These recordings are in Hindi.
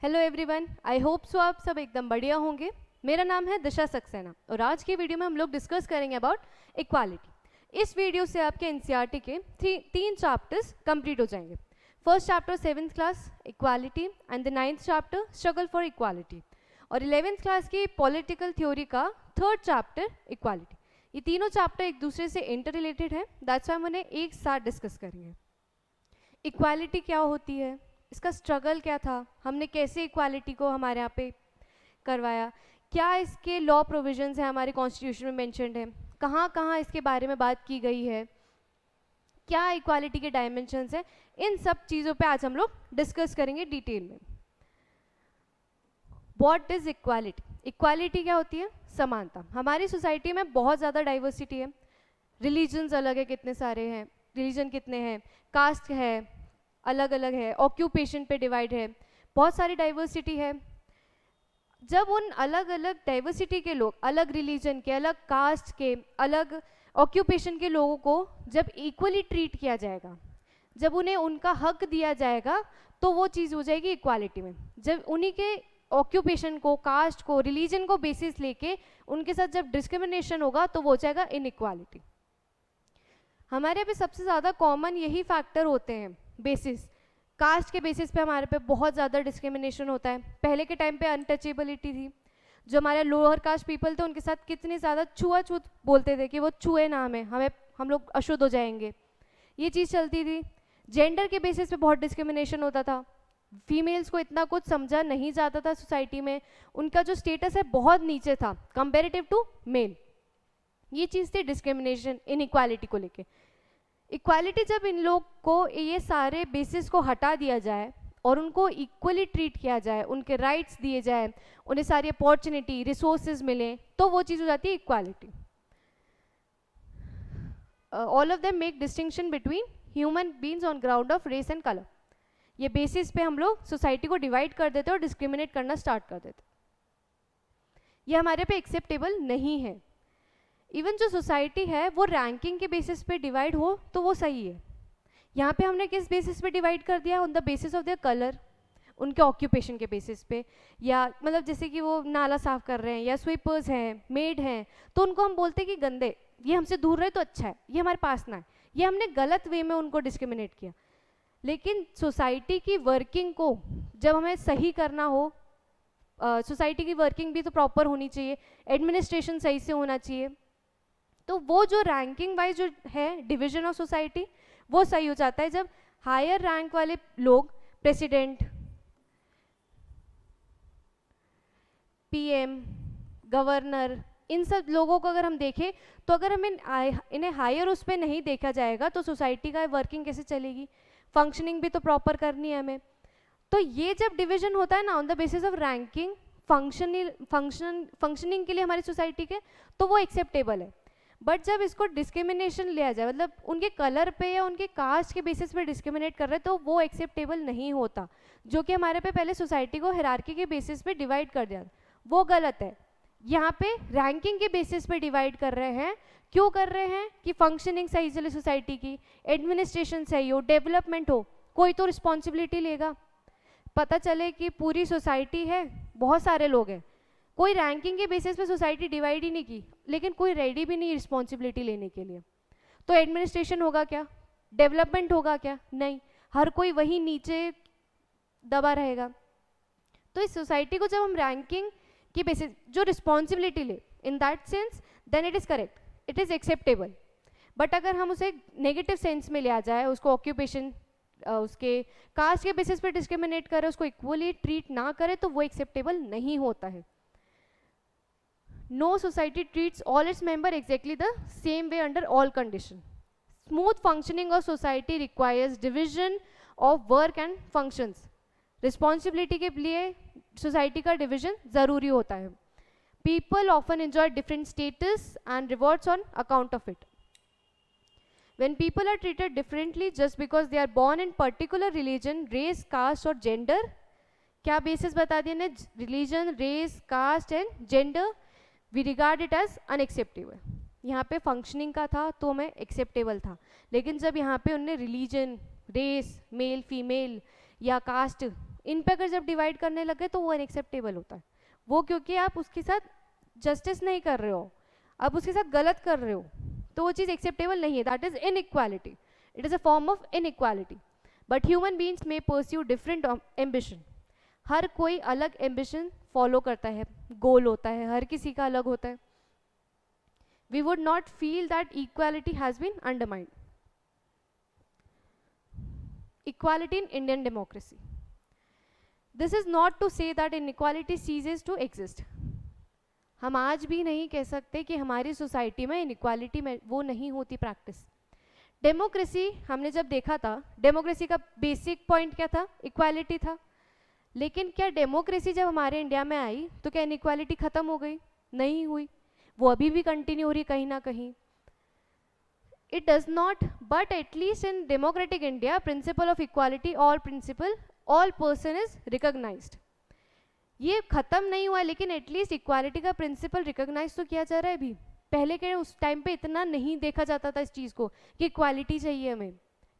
Hello everyone, I hope so आप सब एकदम बढ़िया होंगे। मेरा नाम है दिशा सक्सेना और आज की वीडियो में हम लोग डिस्कस करेंगे अबाउट इक्वालिटी। इस वीडियो से आपके एनसीईआरटी के तीन चैप्टर्स कंप्लीट हो जाएंगे। First chapter 7th class equality and the 9th chapter struggle for equality और 11th क्लास की पॉलिटिकल थ्योरी का 3rd चैप्टर इक्वालिटी। ये तीनों चैप्टर एक दूसरे से इंटर रिलेटेड है, दैट्स व्हाई हम उन्हें एक साथ डिस्कस करेंगे। इक्वालिटी क्या होती है, इसका स्ट्रगल क्या था, हमने कैसे इक्वालिटी को हमारे यहाँ पे करवाया, क्या इसके लॉ प्रोविजंस हैं हमारे कॉन्स्टिट्यूशन में मेंशन्ड है, कहाँ कहाँ इसके बारे में बात की गई है, क्या इक्वालिटी के डायमेंशंस हैं, इन सब चीज़ों पे आज हम लोग डिस्कस करेंगे डिटेल में। What is equality? इक्वालिटी क्या होती है? समानता। हमारी सोसाइटी में बहुत ज़्यादा डाइवर्सिटी है, रिलीजन्स अलग है, कितने सारे हैं, रिलीजन कितने हैं, कास्ट है अलग अलग है, ऑक्यूपेशन पे डिवाइड है, बहुत सारी डाइवर्सिटी है। जब उन अलग अलग डाइवर्सिटी के लोग, अलग रिलीजन के, अलग कास्ट के, अलग ऑक्यूपेशन के लोगों को जब इक्वली ट्रीट किया जाएगा, जब उन्हें उनका हक दिया जाएगा, तो वो चीज़ हो जाएगी इक्वालिटी में। जब उन्हीं के ऑक्यूपेशन को, कास्ट को, रिलीजन को बेसिस लेके उनके साथ जब डिस्क्रिमिनेशन होगा, तो वो हो जाएगा इनइक्वालिटी। हमारे यहाँ पे सबसे ज़्यादा कॉमन यही फैक्टर होते हैं। बेसिस, कास्ट के बेसिस पे हमारे पे बहुत ज़्यादा डिस्क्रिमिनेशन होता है। पहले के टाइम पे अनटचेबिलिटी थी, जो हमारे लोअर कास्ट पीपल थे उनके साथ कितनी ज़्यादा छुआछूत बोलते थे कि वो छुए नाम है, हम लोग अशुद्ध हो जाएंगे, ये चीज़ चलती थी। जेंडर के बेसिस पे बहुत डिस्क्रिमिनेशन होता था, फीमेल्स को इतना कुछ समझा नहीं जाता था सोसाइटी में, उनका जो स्टेटस है बहुत नीचे था कंपेरेटिव टू मेल। ये चीज़ थी डिस्क्रिमिनेशन, इनइक्वालिटी को लेके। इक्वालिटी जब इन लोग को ये सारे बेसिस को हटा दिया जाए और उनको इक्वली ट्रीट किया जाए, उनके राइट्स दिए जाए, उन्हें सारी अपॉर्चुनिटी, रिसोर्सेज मिले, तो वो चीज़ हो जाती है equality. All of them make distinction between human beings on ground of race and colour. ये बेसिस पे हम लोग सोसाइटी को डिवाइड कर देते और डिस्क्रिमिनेट करना स्टार्ट कर देते। ये हमारे पे एक्सेप्टेबल नहीं है। इवन जो सोसाइटी है वो रैंकिंग के बेसिस पे डिवाइड हो तो वो सही है। यहाँ पे हमने किस बेसिस पे डिवाइड कर दिया? On the basis of their colour, उनके ऑक्यूपेशन के बेसिस पे, या मतलब जैसे कि वो नाला साफ कर रहे हैं या स्वीपर्स हैं, मेड हैं, तो उनको हम बोलते हैं कि गंदे, ये हमसे दूर रहे तो अच्छा है, ये हमारे पास ना है। ये हमने गलत वे में उनको डिस्क्रिमिनेट किया। लेकिन सोसाइटी की वर्किंग को जब हमें सही करना हो, सोसाइटी की वर्किंग भी तो प्रॉपर होनी चाहिए, एडमिनिस्ट्रेशन सही से होना चाहिए, तो वो जो रैंकिंग वाइज जो है डिवीजन ऑफ सोसाइटी, वो सही हो जाता है जब हायर रैंक वाले लोग, प्रेसिडेंट, पीएम, गवर्नर, इन सब लोगों को अगर हम देखें, तो अगर हमें इन्हें हायर उस पर नहीं देखा जाएगा तो सोसाइटी का वर्किंग कैसे चलेगी? फंक्शनिंग भी तो प्रॉपर करनी है हमें। तो ये जब डिवीजन होता है ना on the basis of ranking, functioning के लिए हमारी सोसाइटी के, तो वो एक्सेप्टेबल है। बट जब इसको डिस्क्रिमिनेशन लिया जाए, मतलब उनके कलर पे या उनके कास्ट के बेसिस पे डिस्क्रिमिनेट कर रहे हैं, तो वो एक्सेप्टेबल नहीं होता। जो कि हमारे पे पहले सोसाइटी को हायरार्की के बेसिस पे डिवाइड कर दिया, वो गलत है। यहाँ पे रैंकिंग के बेसिस पे डिवाइड कर रहे हैं। क्यों कर रहे हैं? कि फंक्शनिंग सही चले सोसाइटी की, एडमिनिस्ट्रेशन सही हो, डेवलपमेंट हो, कोई तो रिस्पॉन्सिबिलिटी लेगा। पता चले कि पूरी सोसाइटी है, बहुत सारे लोग हैं, कोई रैंकिंग के बेसिस पे सोसाइटी डिवाइड ही नहीं की, लेकिन कोई रेडी भी नहीं रिस्पॉन्सिबिलिटी लेने के लिए, तो एडमिनिस्ट्रेशन होगा क्या? डेवलपमेंट होगा क्या? नहीं, हर कोई वही नीचे दबा रहेगा। तो इस सोसाइटी को जब हम रैंकिंग की बेसिस जो रिस्पॉन्सिबिलिटी ले, in that sense then it is correct, it is acceptable. But अगर हम उसे नेगेटिव सेंस में ले आ जाए, उसको ऑक्यूपेशन, उसके कास्ट के बेसिस पे डिस्क्रिमिनेट करें, उसको इक्वली ट्रीट ना करें, तो वो एक्सेप्टेबल नहीं होता है। No society treats all its members exactly the same way under all conditions. Smooth functioning of society requires division of work and functions. Responsibility के लिए society का division ज़रूरी होता है. People often enjoy different status and rewards on account of it. When people are treated differently just because they are born in particular religion, race, caste और gender, क्या basis बता दिया ने? Religion, race, caste and gender, we regard it as unacceptable. यहाँ पे फंक्शनिंग का था तो हमें एक्सेप्टेबल था, लेकिन जब यहाँ पे उनने रिलीजन, रेस, मेल फीमेल या कास्ट इन पे अगर जब डिवाइड करने लगे तो वो अनएक्सेप्टेबल होता है। वो क्योंकि आप उसके साथ जस्टिस नहीं कर रहे हो, आप उसके साथ गलत कर रहे हो, तो वो चीज़ एक्सेप्टेबल नहीं है। That is inequality, it is a form of inequality. But human beings में परस्यू डिफरेंट एम्बिशन। हर कोई अलग एम्बिशन फॉलो करता है, गोल होता है, हर किसी का अलग होता है। We would not feel that equality has been undermined. Equality in Indian democracy, this is not to say that inequality ceases to exist. हम आज भी नहीं कह सकते कि हमारी सोसाइटी में इनइक्वालिटी में वो नहीं होती प्रैक्टिस। डेमोक्रेसी हमने जब देखा था, डेमोक्रेसी का बेसिक पॉइंट क्या था? इक्वालिटी था। लेकिन क्या डेमोक्रेसी जब हमारे इंडिया में आई तो क्या इनइक्वालिटी खत्म हो गई? नहीं हुई, वो अभी भी कंटिन्यू हो रही कहीं ना कहीं। It does not, but at least in democratic India principle of equality all person is recognised. ये खत्म नहीं हुआ, लेकिन एटलीस्ट इक्वालिटी का प्रिंसिपल रिकॉग्नाइज तो किया जा रहा है अभी। पहले के उस टाइम पे इतना नहीं देखा जाता था इस चीज़ को कि इक्वालिटी चाहिए हमें,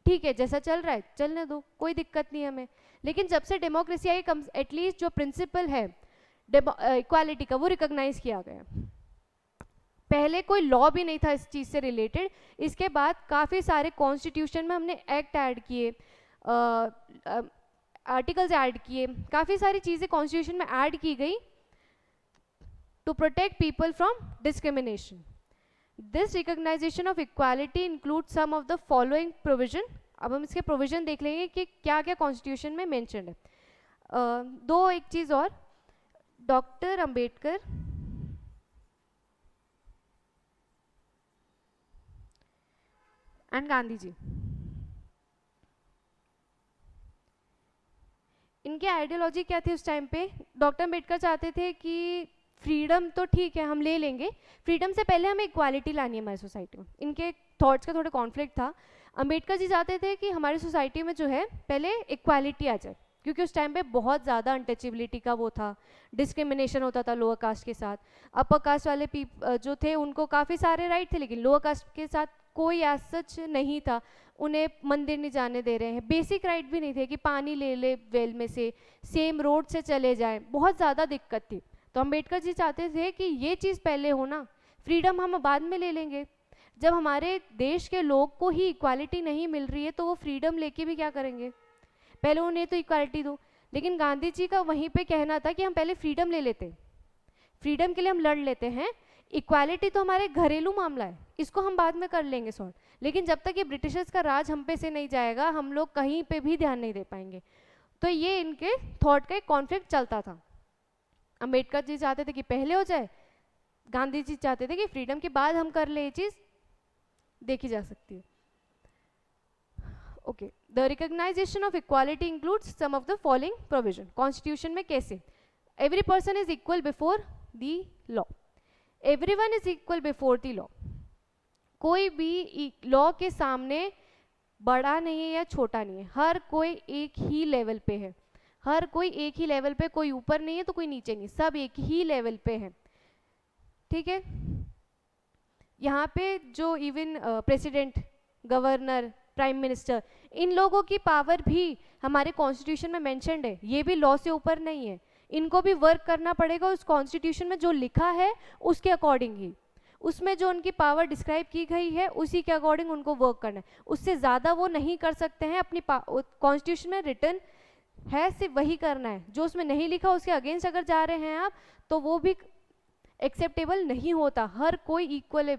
ठीक है जैसा चल रहा है चलने दो, कोई दिक्कत नहीं है हमें। लेकिन जब से डेमोक्रेसी आई, कम एटलीस्ट जो प्रिंसिपल है इक्वालिटी का वो रिकॉग्नाइज किया गया। पहले कोई लॉ भी नहीं था इस चीज़ से रिलेटेड। इसके बाद काफ़ी सारे कॉन्स्टिट्यूशन में हमने एक्ट ऐड किए, आर्टिकल्स ऐड किए, काफ़ी सारी चीज़ें कॉन्स्टिट्यूशन में ऐड की गई to protect people from discrimination. This recognition of equality include some of the following provision. अब हम इसके प्रोविजन देख लेंगे कि क्या क्या कॉन्स्टिट्यूशन में मेंशन है। दो एक चीज़ और, डॉक्टर अंबेडकर एंड गांधी जी, इनकी आइडियोलॉजी क्या थी उस टाइम पे? डॉक्टर अंबेडकर चाहते थे कि फ्रीडम तो ठीक है हम ले लेंगे, फ्रीडम से पहले हमें इक्वालिटी लानी है हमारी सोसाइटी में। इनके थॉट्स का थोड़ा कॉन्फ्लिक्ट था। अंबेडकर जी चाहते थे कि हमारी सोसाइटी में जो है पहले इक्वालिटी आ जाए, क्योंकि उस टाइम पे बहुत ज़्यादा अनटचेबिलिटी का वो था, डिस्क्रिमिनेशन होता था लोअर कास्ट के साथ। अपर कास्ट वाले जो थे उनको काफ़ी सारे राइट थे, लेकिन लोअर कास्ट के साथ कोई एज सच नहीं था। उन्हें मंदिर नहीं जाने दे रहे हैं, बेसिक राइट भी नहीं थे कि पानी ले ले वेल में से, सेम रोड से चले जाएं, बहुत ज़्यादा दिक्कत थी। तो अंबेडकर जी चाहते थे कि ये चीज़ पहले हो ना, फ्रीडम हम बाद में ले लेंगे। जब हमारे देश के लोग को ही इक्वालिटी नहीं मिल रही है तो वो फ्रीडम लेके भी क्या करेंगे, पहले उन्हें तो इक्वालिटी दो। लेकिन गांधी जी का वहीं पे कहना था कि हम पहले फ्रीडम ले लेते, फ्रीडम के लिए हम लड़ लेते हैं, इक्वालिटी तो हमारे घरेलू मामला है, इसको हम बाद में कर लेंगे सॉल्व। लेकिन जब तक ये ब्रिटिशर्स का राज हम पे से नहीं जाएगा हम लोग कहीं पे भी ध्यान नहीं दे पाएंगे। तो ये इनके थॉट का एक कॉन्फ्लिक्ट चलता था। अंबेडकर जी चाहते थे कि पहले हो जाए, गांधी जी चाहते थे कि फ्रीडम के बाद हम कर ले, ये चीज़ देखी जा सकती है। Okay, the recognition of equality includes some of the following provision. Constitution में कैसे? Every person is equal before the law, everyone is equal before the law. कोई भी लॉ के सामने बड़ा नहीं है या छोटा नहीं है, हर कोई एक ही लेवल पे है, हर कोई एक ही लेवल पे, कोई ऊपर नहीं है तो कोई नीचे नहीं, सब एक ही लेवल पे है, ठीक है। यहाँ पे जो even president, governor, prime minister, इन लोगों की पावर भी हमारे कॉन्स्टिट्यूशन में मेंशन्ड है, ये भी लॉ से ऊपर नहीं है। इनको भी वर्क करना पड़ेगा उस कॉन्स्टिट्यूशन में जो लिखा है उसके अकॉर्डिंग ही, उसमें जो उनकी पावर डिस्क्राइब की गई है उसी के अकॉर्डिंग उनको वर्क करना है, उससे ज़्यादा वो नहीं कर सकते हैं। अपनी कॉन्स्टिट्यूशन में रिटर्न है सिर्फ वही करना है, जो उसमें नहीं लिखा उसके अगेंस्ट अगर जा रहे हैं आप तो वो भी एक्सेप्टेबल नहीं होता। हर कोई इक्वल है,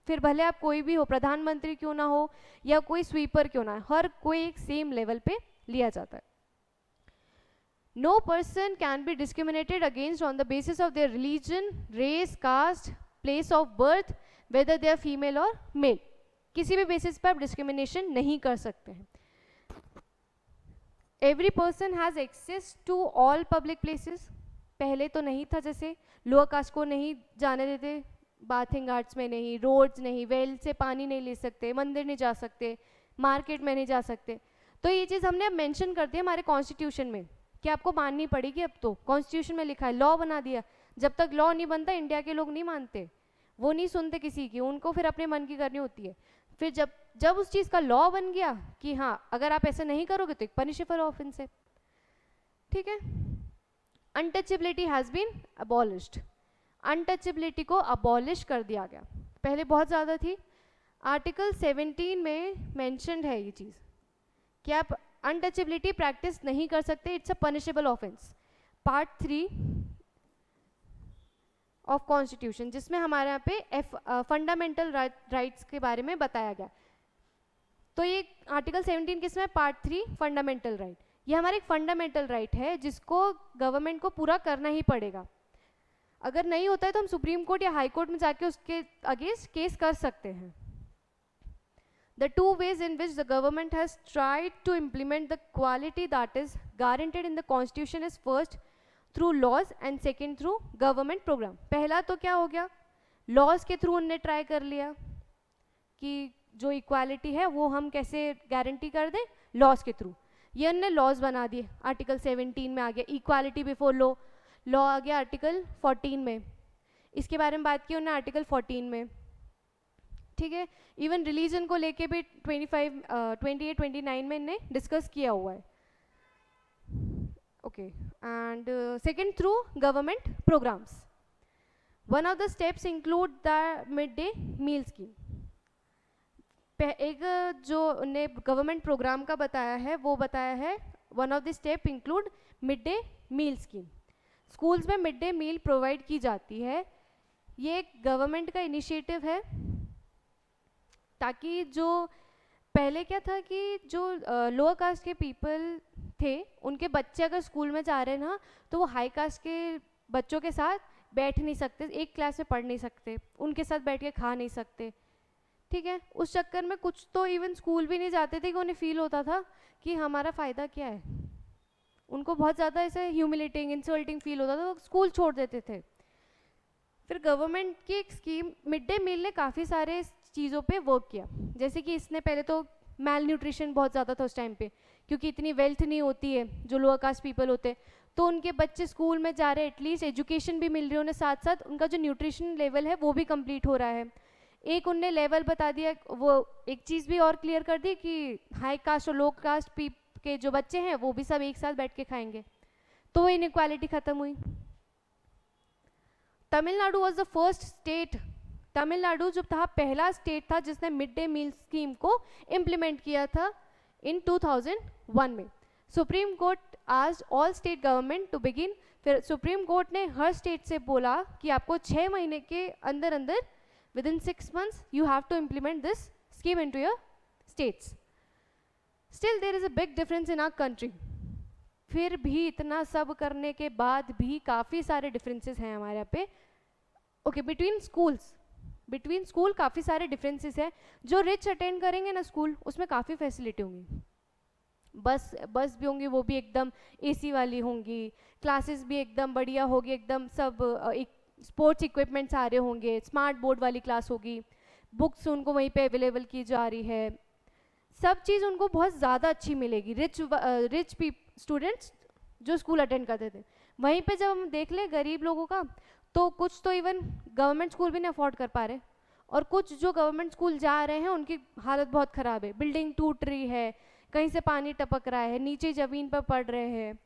फिर भले आप कोई भी हो, प्रधानमंत्री क्यों ना हो या कोई स्वीपर क्यों ना, हर कोई एक सेम लेवल पे लिया जाता है। No person can be discriminated against on the basis of their religion, race, caste, place of birth, whether they are female और मेल। किसी भी बेसिस पर आप डिस्क्रिमिनेशन नहीं कर सकते हैं। Every person has access to all public places. पहले तो नहीं था, जैसे लोअर कास्ट को नहीं जाने देते, बाथिंग आर्ट्स में नहीं, रोड्स नहीं, वेल से पानी नहीं ले सकते, मंदिर नहीं जा सकते, मार्केट में नहीं जा सकते। तो ये चीज़ हमने अब मेंशन कर दी हमारे कॉन्स्टिट्यूशन में कि आपको माननी पड़ेगी। अब तो कॉन्स्टिट्यूशन में लिखा है, लॉ बना दिया। जब तक लॉ नहीं बनता इंडिया के लोग नहीं मानते, वो नहीं सुनते किसी की, उनको फिर अपने मन की करनी होती है। फिर जब उस चीज़ का लॉ बन गया कि हाँ अगर आप ऐसे नहीं करोगे तो एक पनिशेबल ऑफेंस है, ठीक है। Untouchability has been abolished, untouchability को अबॉलिश कर दिया गया, पहले बहुत ज़्यादा थी। आर्टिकल 17 में मेंशन्ड है ये चीज़ कि आप अनटचेबिलिटी प्रैक्टिस नहीं कर सकते, it's a punishable offence. Part 3 of constitution, जिसमें हमारे यहाँ पे फंडामेंटल राइट्स के बारे में बताया गया। तो ये आर्टिकल 17 किसमें? Part 3 fundamental right. ये हमारा एक फंडामेंटल राइट है जिसको गवर्नमेंट को पूरा करना ही पड़ेगा। अगर नहीं होता है तो हम सुप्रीम कोर्ट या हाई कोर्ट में जाके उसके अगेंस्ट केस कर सकते हैं। The two ways in which the government has tried to implement the quality that is guaranteed in the constitution is first through laws and second through government program। पहला तो क्या हो गया, laws के थ्रू उनने ट्राई कर लिया कि जो इक्वालिटी है वो हम कैसे गारंटी कर दें, लॉज के थ्रू। ये उनने लॉज बना दिए, आर्टिकल 17 में आ गया इक्वालिटी बिफोर लॉ, लॉ आ गया आर्टिकल 14 में, इसके बारे में बात की उन्होंने आर्टिकल 14 में। ठीक है, इवन रिलीजन को लेके भी 28 29 में इन्हें डिस्कस किया हुआ है। Okay, and second through government programmes. One of the steps include the mid day meal scheme. एक जो उन्हें गवर्नमेंट प्रोग्राम का बताया है वो बताया है one of the step include mid day meal scheme. Schools में मिड डे मील प्रोवाइड की जाती है, ये एक गवर्नमेंट का इनिशिएटिव है ताकि जो पहले क्या था कि जो लोअर कास्ट के पीपल थे उनके बच्चे अगर स्कूल में जा रहे हैं ना तो वो हाई कास्ट के बच्चों के साथ बैठ नहीं सकते, एक क्लास में पढ़ नहीं सकते, उनके साथ बैठ के खा नहीं सकते। ठीक है, उस चक्कर में कुछ तो इवन स्कूल भी नहीं जाते थे कि उन्हें फील होता था कि हमारा फ़ायदा क्या है, उनको बहुत ज़्यादा ऐसे ह्यूमिलेटिंग इंसल्टिंग फील होता था, तो स्कूल छोड़ देते थे। फिर गवर्नमेंट की एक स्कीम मिड डे मील ने काफ़ी सारे चीज़ों पे वर्क किया, जैसे कि इसने पहले तो मैल न्यूट्रिशन बहुत ज़्यादा था उस टाइम पे, क्योंकि इतनी वेल्थ नहीं होती है जो लोअर कास्ट पीपल होते, तो उनके बच्चे स्कूल में जा रहे, एटलीस्ट एजुकेशन भी मिल रही है उन्हें, साथ साथ उनका जो न्यूट्रिशन लेवल है वो भी कंप्लीट हो रहा है। एक उनने लेवल बता दिया, वो एक चीज़ भी और क्लियर कर दी कि हाई कास्ट और लो कास्ट के जो बच्चे हैं वो भी सब एक साथ बैठ के खाएंगे, तो इनइक्वालिटी ख़त्म हुई। Tamil Nadu was the first state, Tamil Nadu जो था पहला स्टेट था जिसने मिड डे मील स्कीम को इम्प्लीमेंट किया था इन 2001 में। Supreme court asked all state government to begin, फिर सुप्रीम कोर्ट ने हर स्टेट से बोला कि आपको 6 महीने के अंदर अंदर within 6 months you have to implement this scheme into your states. Still there is a big difference in our country. फिर भी इतना सब करने के बाद भी काफ़ी सारे डिफरेंसेस हैं हमारे यहाँ पे। ओके, बिटवीन स्कूल काफ़ी सारे डिफरेंसेस हैं। जो रिच अटेंड करेंगे ना स्कूल, उसमें काफ़ी फैसिलिटी होंगी, बस भी होंगी, वो भी एकदम एसी वाली होंगी, क्लासेस भी एकदम बढ़िया होगी, एकदम सब एक स्पोर्ट्स इक्विपमेंट्स आ रहे होंगे, स्मार्ट बोर्ड वाली क्लास होगी, बुक्स उनको वहीं पे अवेलेबल की जा रही है, सब चीज़ उनको बहुत ज़्यादा अच्छी मिलेगी। रिच स्टूडेंट्स जो स्कूल अटेंड करते थे, वहीं पे जब हम देख लें गरीब लोगों का, तो कुछ तो इवन गवर्नमेंट स्कूल भी नहीं अफोर्ड कर पा रहे, और कुछ जो गवर्नमेंट स्कूल जा रहे हैं उनकी हालत बहुत ख़राब है, बिल्डिंग टूट रही है, कहीं से पानी टपक रहा है, नीचे ज़मीन पर पड़ रहे हैं,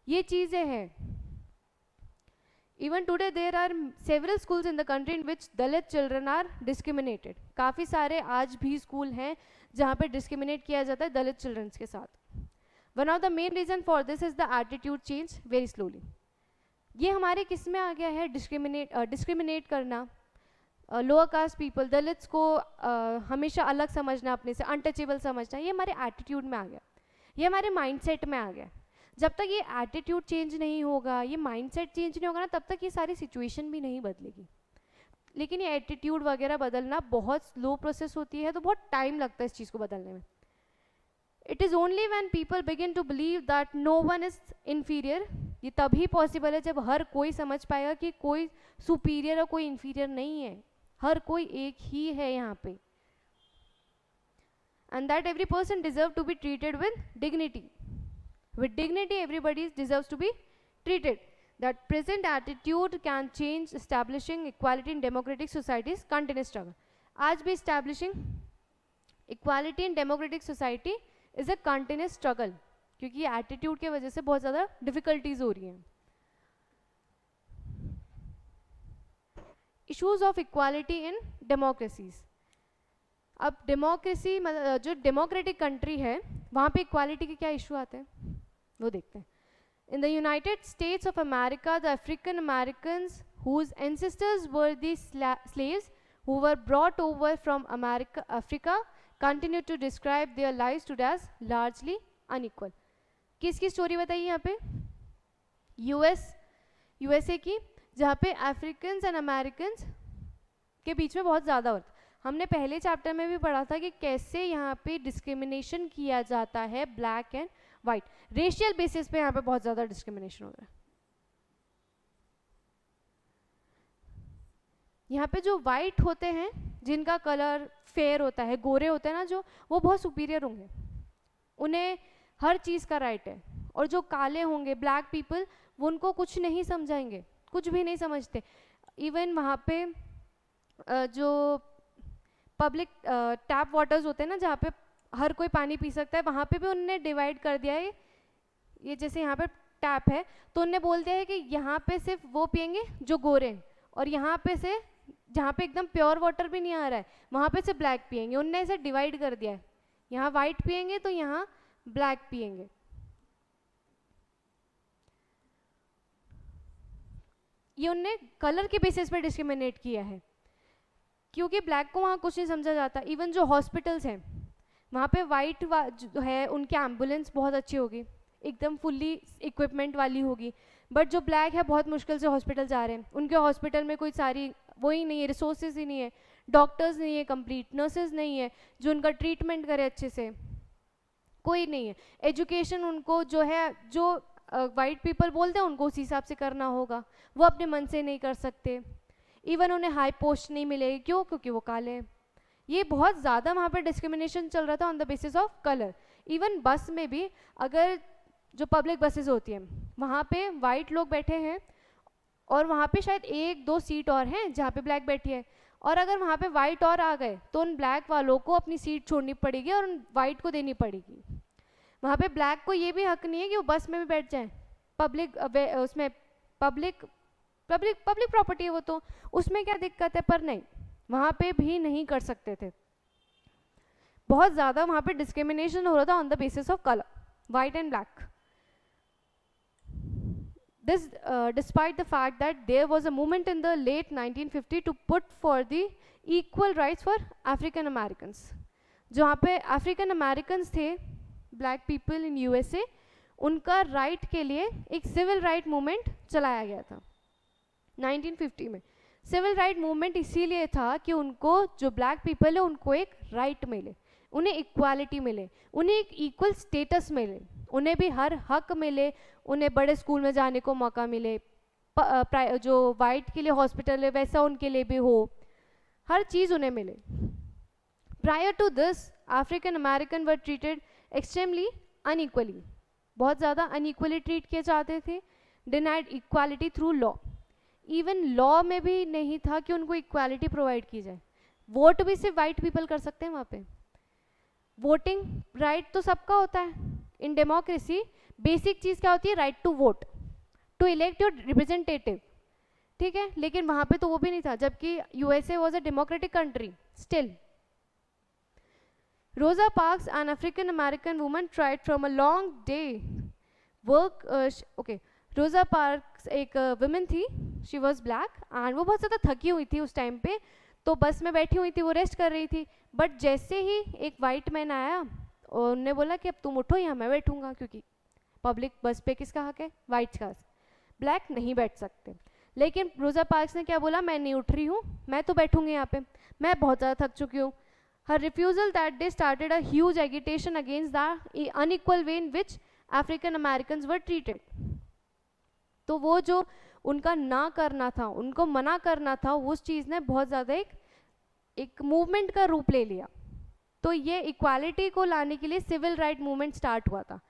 ये चीज़ें हैं। Even today there are several schools in the country in which Dalit children are discriminated. काफ़ी सारे आज भी स्कूल हैं जहाँ पे डिस्क्रिमिनेट किया जाता है दलित चिल्ड्रंस के साथ। One of the main reason for this is the attitude change very slowly. ये हमारे किस में आ गया है, डिस्क्रिमिनेट करना, लोअर कास्ट पीपल, दलित्स को हमेशा अलग समझना, अपने से अनटचेबल समझना, ये हमारे एटीट्यूड में आ गया, ये हमारे माइंडसेट में आ गया। जब तक ये एटीट्यूड चेंज नहीं होगा, ये माइंडसेट चेंज नहीं होगा ना, तब तक ये सारी सिचुएशन भी नहीं बदलेगी। लेकिन ये एटीट्यूड वगैरह बदलना बहुत स्लो प्रोसेस होती है, तो बहुत टाइम लगता है इस चीज़ को बदलने में। It is only when people begin to believe that no one is inferior, ये तभी पॉसिबल है जब हर कोई समझ पाएगा कि कोई सुपीरियर और कोई इन्फीरियर नहीं है, हर कोई एक ही है यहाँ पे, and that every person deserve to be treated with dignity. With dignity, everybody deserves to be treated. That present attitude can change, establishing equality in democratic societies continuous struggle. आज भी establishing equality in democratic society is a continuous struggle. क्योंकि एटीट्यूड के वजह से बहुत ज़्यादा डिफ़िकल्टीज हो रही हैं. Issues of equality in democracies. अब डेमोक्रेसी जो डेमोक्रेटिक कंट्री है वहाँ पे इक्वालिटी के क्या इशू आते हैं वो देखते हैं. In the United States of America, the African Americans whose ancestors were the slaves who were brought over from Africa continue to describe their lives today as largely unequal. किसकी स्टोरी बताइए यहाँ पे? USA की, जहाँ पे अफ्रीकन्स एंड अमेरिकन्स के बीच में बहुत ज़्यादा होता. हमने पहले चैप्टर में भी पढ़ा था कि कैसे यहाँ पे डिस्क्रिमिनेशन किया जाता है black and white. Racial basis पे यहाँ पे बहुत ज़्यादा डिस्क्रिमिनेशन हो रहा है. यहाँ पे जो वाइट होते हैं जिनका कलर फेयर होता है, गोरे होते हैं ना जो, वो बहुत सुपीरियर होंगे, उन्हें हर चीज़ का राइट है. और जो काले होंगे ब्लैक पीपल, वो उनको कुछ नहीं समझाएंगे, कुछ भी नहीं समझते. इवन वहाँ पे जो पब्लिक टैप वाटर्स होते हैं ना जहाँ पे हर कोई पानी पी सकता है, वहाँ पे भी उन्होंने डिवाइड कर दिया है. ये जैसे यहाँ पे टैप है तो उन्होंने बोल दिया है कि यहाँ पे सिर्फ वो पियेंगे जो गोरे हैं, और यहाँ पे से जहाँ पे एकदम प्योर वाटर भी नहीं आ रहा है वहाँ पे से ब्लैक पियेंगे. उनने ऐसे डिवाइड कर दिया है, यहाँ वाइट पियेंगे तो यहाँ ब्लैक पियेंगे. ये उनने कलर के बेसिस पे डिस्क्रिमिनेट किया है क्योंकि ब्लैक को वहाँ कुछ नहीं समझा जाता. इवन जो हॉस्पिटल्स हैं वहाँ पे वाइट जो है उनकी एम्बुलेंस बहुत अच्छी होगी, एकदम फुल्ली इक्विपमेंट वाली होगी. बट जो ब्लैक है बहुत मुश्किल से हॉस्पिटल जा रहे हैं, उनके हॉस्पिटल में कोई सारी वो ही नहीं है, रिसोर्सेज ही नहीं है, डॉक्टर्स नहीं है, कंप्लीट नर्सेज नहीं है जो उनका ट्रीटमेंट करे अच्छे से, कोई नहीं है. एजुकेशन उनको जो है, जो वाइट पीपल बोलते हैं उनको उसी हिसाब से करना होगा, वो अपने मन से नहीं कर सकते. इवन उन्हें हाई पोस्ट नहीं मिलेगी, क्यों? क्योंकि वो काले हैं. ये बहुत ज़्यादा वहाँ पर डिस्क्रिमिनेशन चल रहा था on the basis of colour. Even बस में भी, अगर जो पब्लिक बसेस होती हैं वहाँ पे वाइट लोग बैठे हैं और वहाँ पे शायद 1-2 सीट और हैं जहाँ पे ब्लैक बैठी है, और अगर वहाँ पे वाइट और आ गए तो उन ब्लैक वालों को अपनी सीट छोड़नी पड़ेगी और उन वाइट को देनी पड़ेगी. वहाँ पे ब्लैक को ये भी हक नहीं है कि वो बस में भी बैठ जाए. पब्लिक उसमें पब्लिक प्रॉपर्टी है वो, तो उसमें क्या दिक्कत है, पर नहीं, वहाँ पे भी नहीं कर सकते थे. बहुत ज़्यादा वहाँ पे डिस्क्रिमिनेशन हो रहा था on the basis of colour, white and black. This despite the fact that there was a movement in the late 1950 to put for the equal rights for African Americans. जहाँ पे African Americans थे, black people in USA, उनका right के लिए एक civil right movement चलाया गया था 1950 में. सिविल राइट मूवमेंट इसीलिए था कि उनको, जो ब्लैक पीपल है उनको एक राइट मिले, उन्हें इक्वालिटी मिले, उन्हें एक इक्वल स्टेटस मिले, उन्हें भी हर हक मिले, उन्हें बड़े स्कूल में जाने को मौका मिले, जो वाइट के लिए हॉस्पिटल है वैसा उनके लिए भी हो, हर चीज़ उन्हें मिले. Prior to this African American were treated extremely unequally. बहुत ज़्यादा अनइक्वली ट्रीट किए जाते थे. Denied equality through law. Even law में भी नहीं था कि उनको इक्वालिटी प्रोवाइड की जाए. वोट भी सिर्फ वाइट पीपल कर सकते हैं वहाँ पे. वोटिंग राइट तो सबका होता है. इन डेमोक्रेसी बेसिक चीज़ क्या होती है? Right to vote, to elect your representative. ठीक है, लेकिन वहाँ पे तो वो भी नहीं था, जबकि USA was a democratic country still. रोजा parks, an African American woman, tried from a long day work. Okay, रोजा पार्क्स एक वुमेन थी, शी वॉज ब्लैक, एंड वो बहुत ज़्यादा थकी हुई थी उस टाइम पे, तो बस में बैठी हुई थी, वो रेस्ट कर रही थी. बट जैसे ही एक वाइट मैन आया और उन्होंने बोला कि अब तुम उठो, यहाँ मैं बैठूंगा, क्योंकि पब्लिक बस पे किसका हक है? वाइट का. ब्लैक नहीं बैठ सकते. लेकिन रोजा पार्क्स ने क्या बोला? मैं नहीं उठ रही हूँ, मैं तो बैठूंगी यहाँ पे, मैं बहुत ज़्यादा थक चुकी हूँ. Her refusal that day started a huge agitation against the unequal way in which African Americans were treated. तो वो जो उनका ना करना था, उनको मना करना था, उस चीज़ ने बहुत ज़्यादा एक मूवमेंट का रूप ले लिया. तो ये इक्वालिटी को लाने के लिए सिविल राइट मूवमेंट स्टार्ट हुआ था.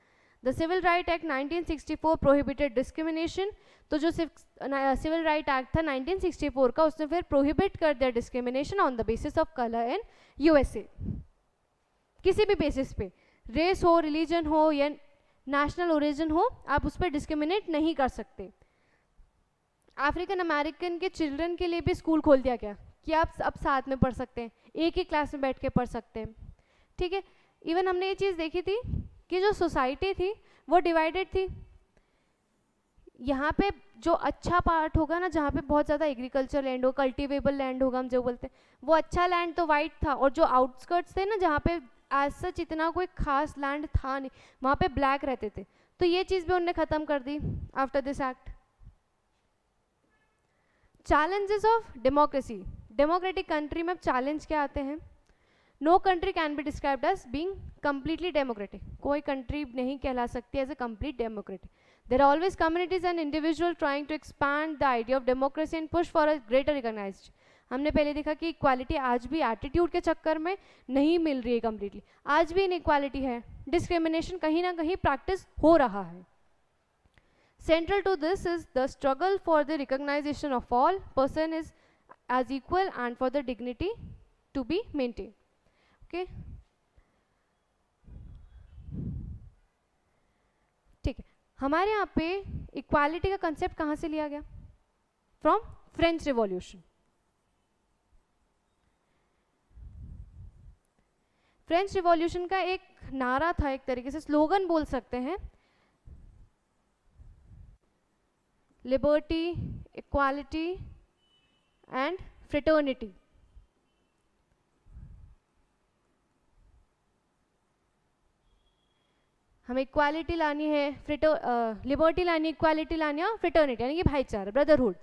The civil right act 1964 prohibited discrimination. तो जो सिविल राइट एक्ट था 1964 का, उसने फिर प्रोहिबिट कर दिया discrimination on the basis of colour in USA. किसी भी बेसिस पे, रेस हो, रिलीजन हो, या नेशनल ओरिजिन हो, आप उस पर डिस्क्रिमिनेट नहीं कर सकते। अफ्रीकन अमेरिकन के चिल्ड्रन के लिए भी स्कूल खोल दिया गया कि आप अब साथ में पढ़ सकते हैं, एक ही क्लास में बैठ के पढ़ सकते हैं, ठीक है। इवन हमने ये चीज़ देखी थी कि जो सोसाइटी थी वो डिवाइडेड थी। यहाँ पे जो अच्छा पार्ट होगा ना, जहाँ पे बहुत ज़्यादा एग्रीकल्चर लैंड हो, कल्टिवेबल लैंड होगा हम जो बोलते हैं, वो अच्छा लैंड तो वाइट था, और जो आउटस्कर्ट्स थे ना, जहाँ पे एज सच इतना कोई खास लैंड था नहीं, वहाँ पे ब्लैक रहते थे। तो ये चीज़ भी उन्होंने ख़त्म कर दी after this act. Challenges of democracy, democratic country में अब चैलेंज क्या आते हैं? No country can be described as being completely democratic, कोई कंट्री नहीं कहला सकती as a complete democratic. There are always communities and individual trying to expand the idea of democracy and push for a greater recognized. हमने पहले देखा कि इक्वालिटी आज भी एटीट्यूड के चक्कर में नहीं मिल रही है कंप्लीटली, आज भी इनइक्वालिटी है, डिस्क्रिमिनेशन कहीं ना कहीं प्रैक्टिस हो रहा है। Central to this is the struggle for the recognition of all person is as equal and for the dignity to be maintained. Okay, ठीक है। हमारे यहाँ पे इक्वालिटी का कंसेप्ट कहाँ से लिया गया? From French revolution. French revolution का एक नारा था, एक तरीके से स्लोगन बोल सकते हैं, लिबर्टी, इक्वालिटी एंड फ्रेटर्निटी। हमें इक्वालिटी लानी है, लिबर्टी लानी, इक्वालिटी लानी है, और फ्रेटर्निटी यानी कि भाईचारा, ब्रदरहुड।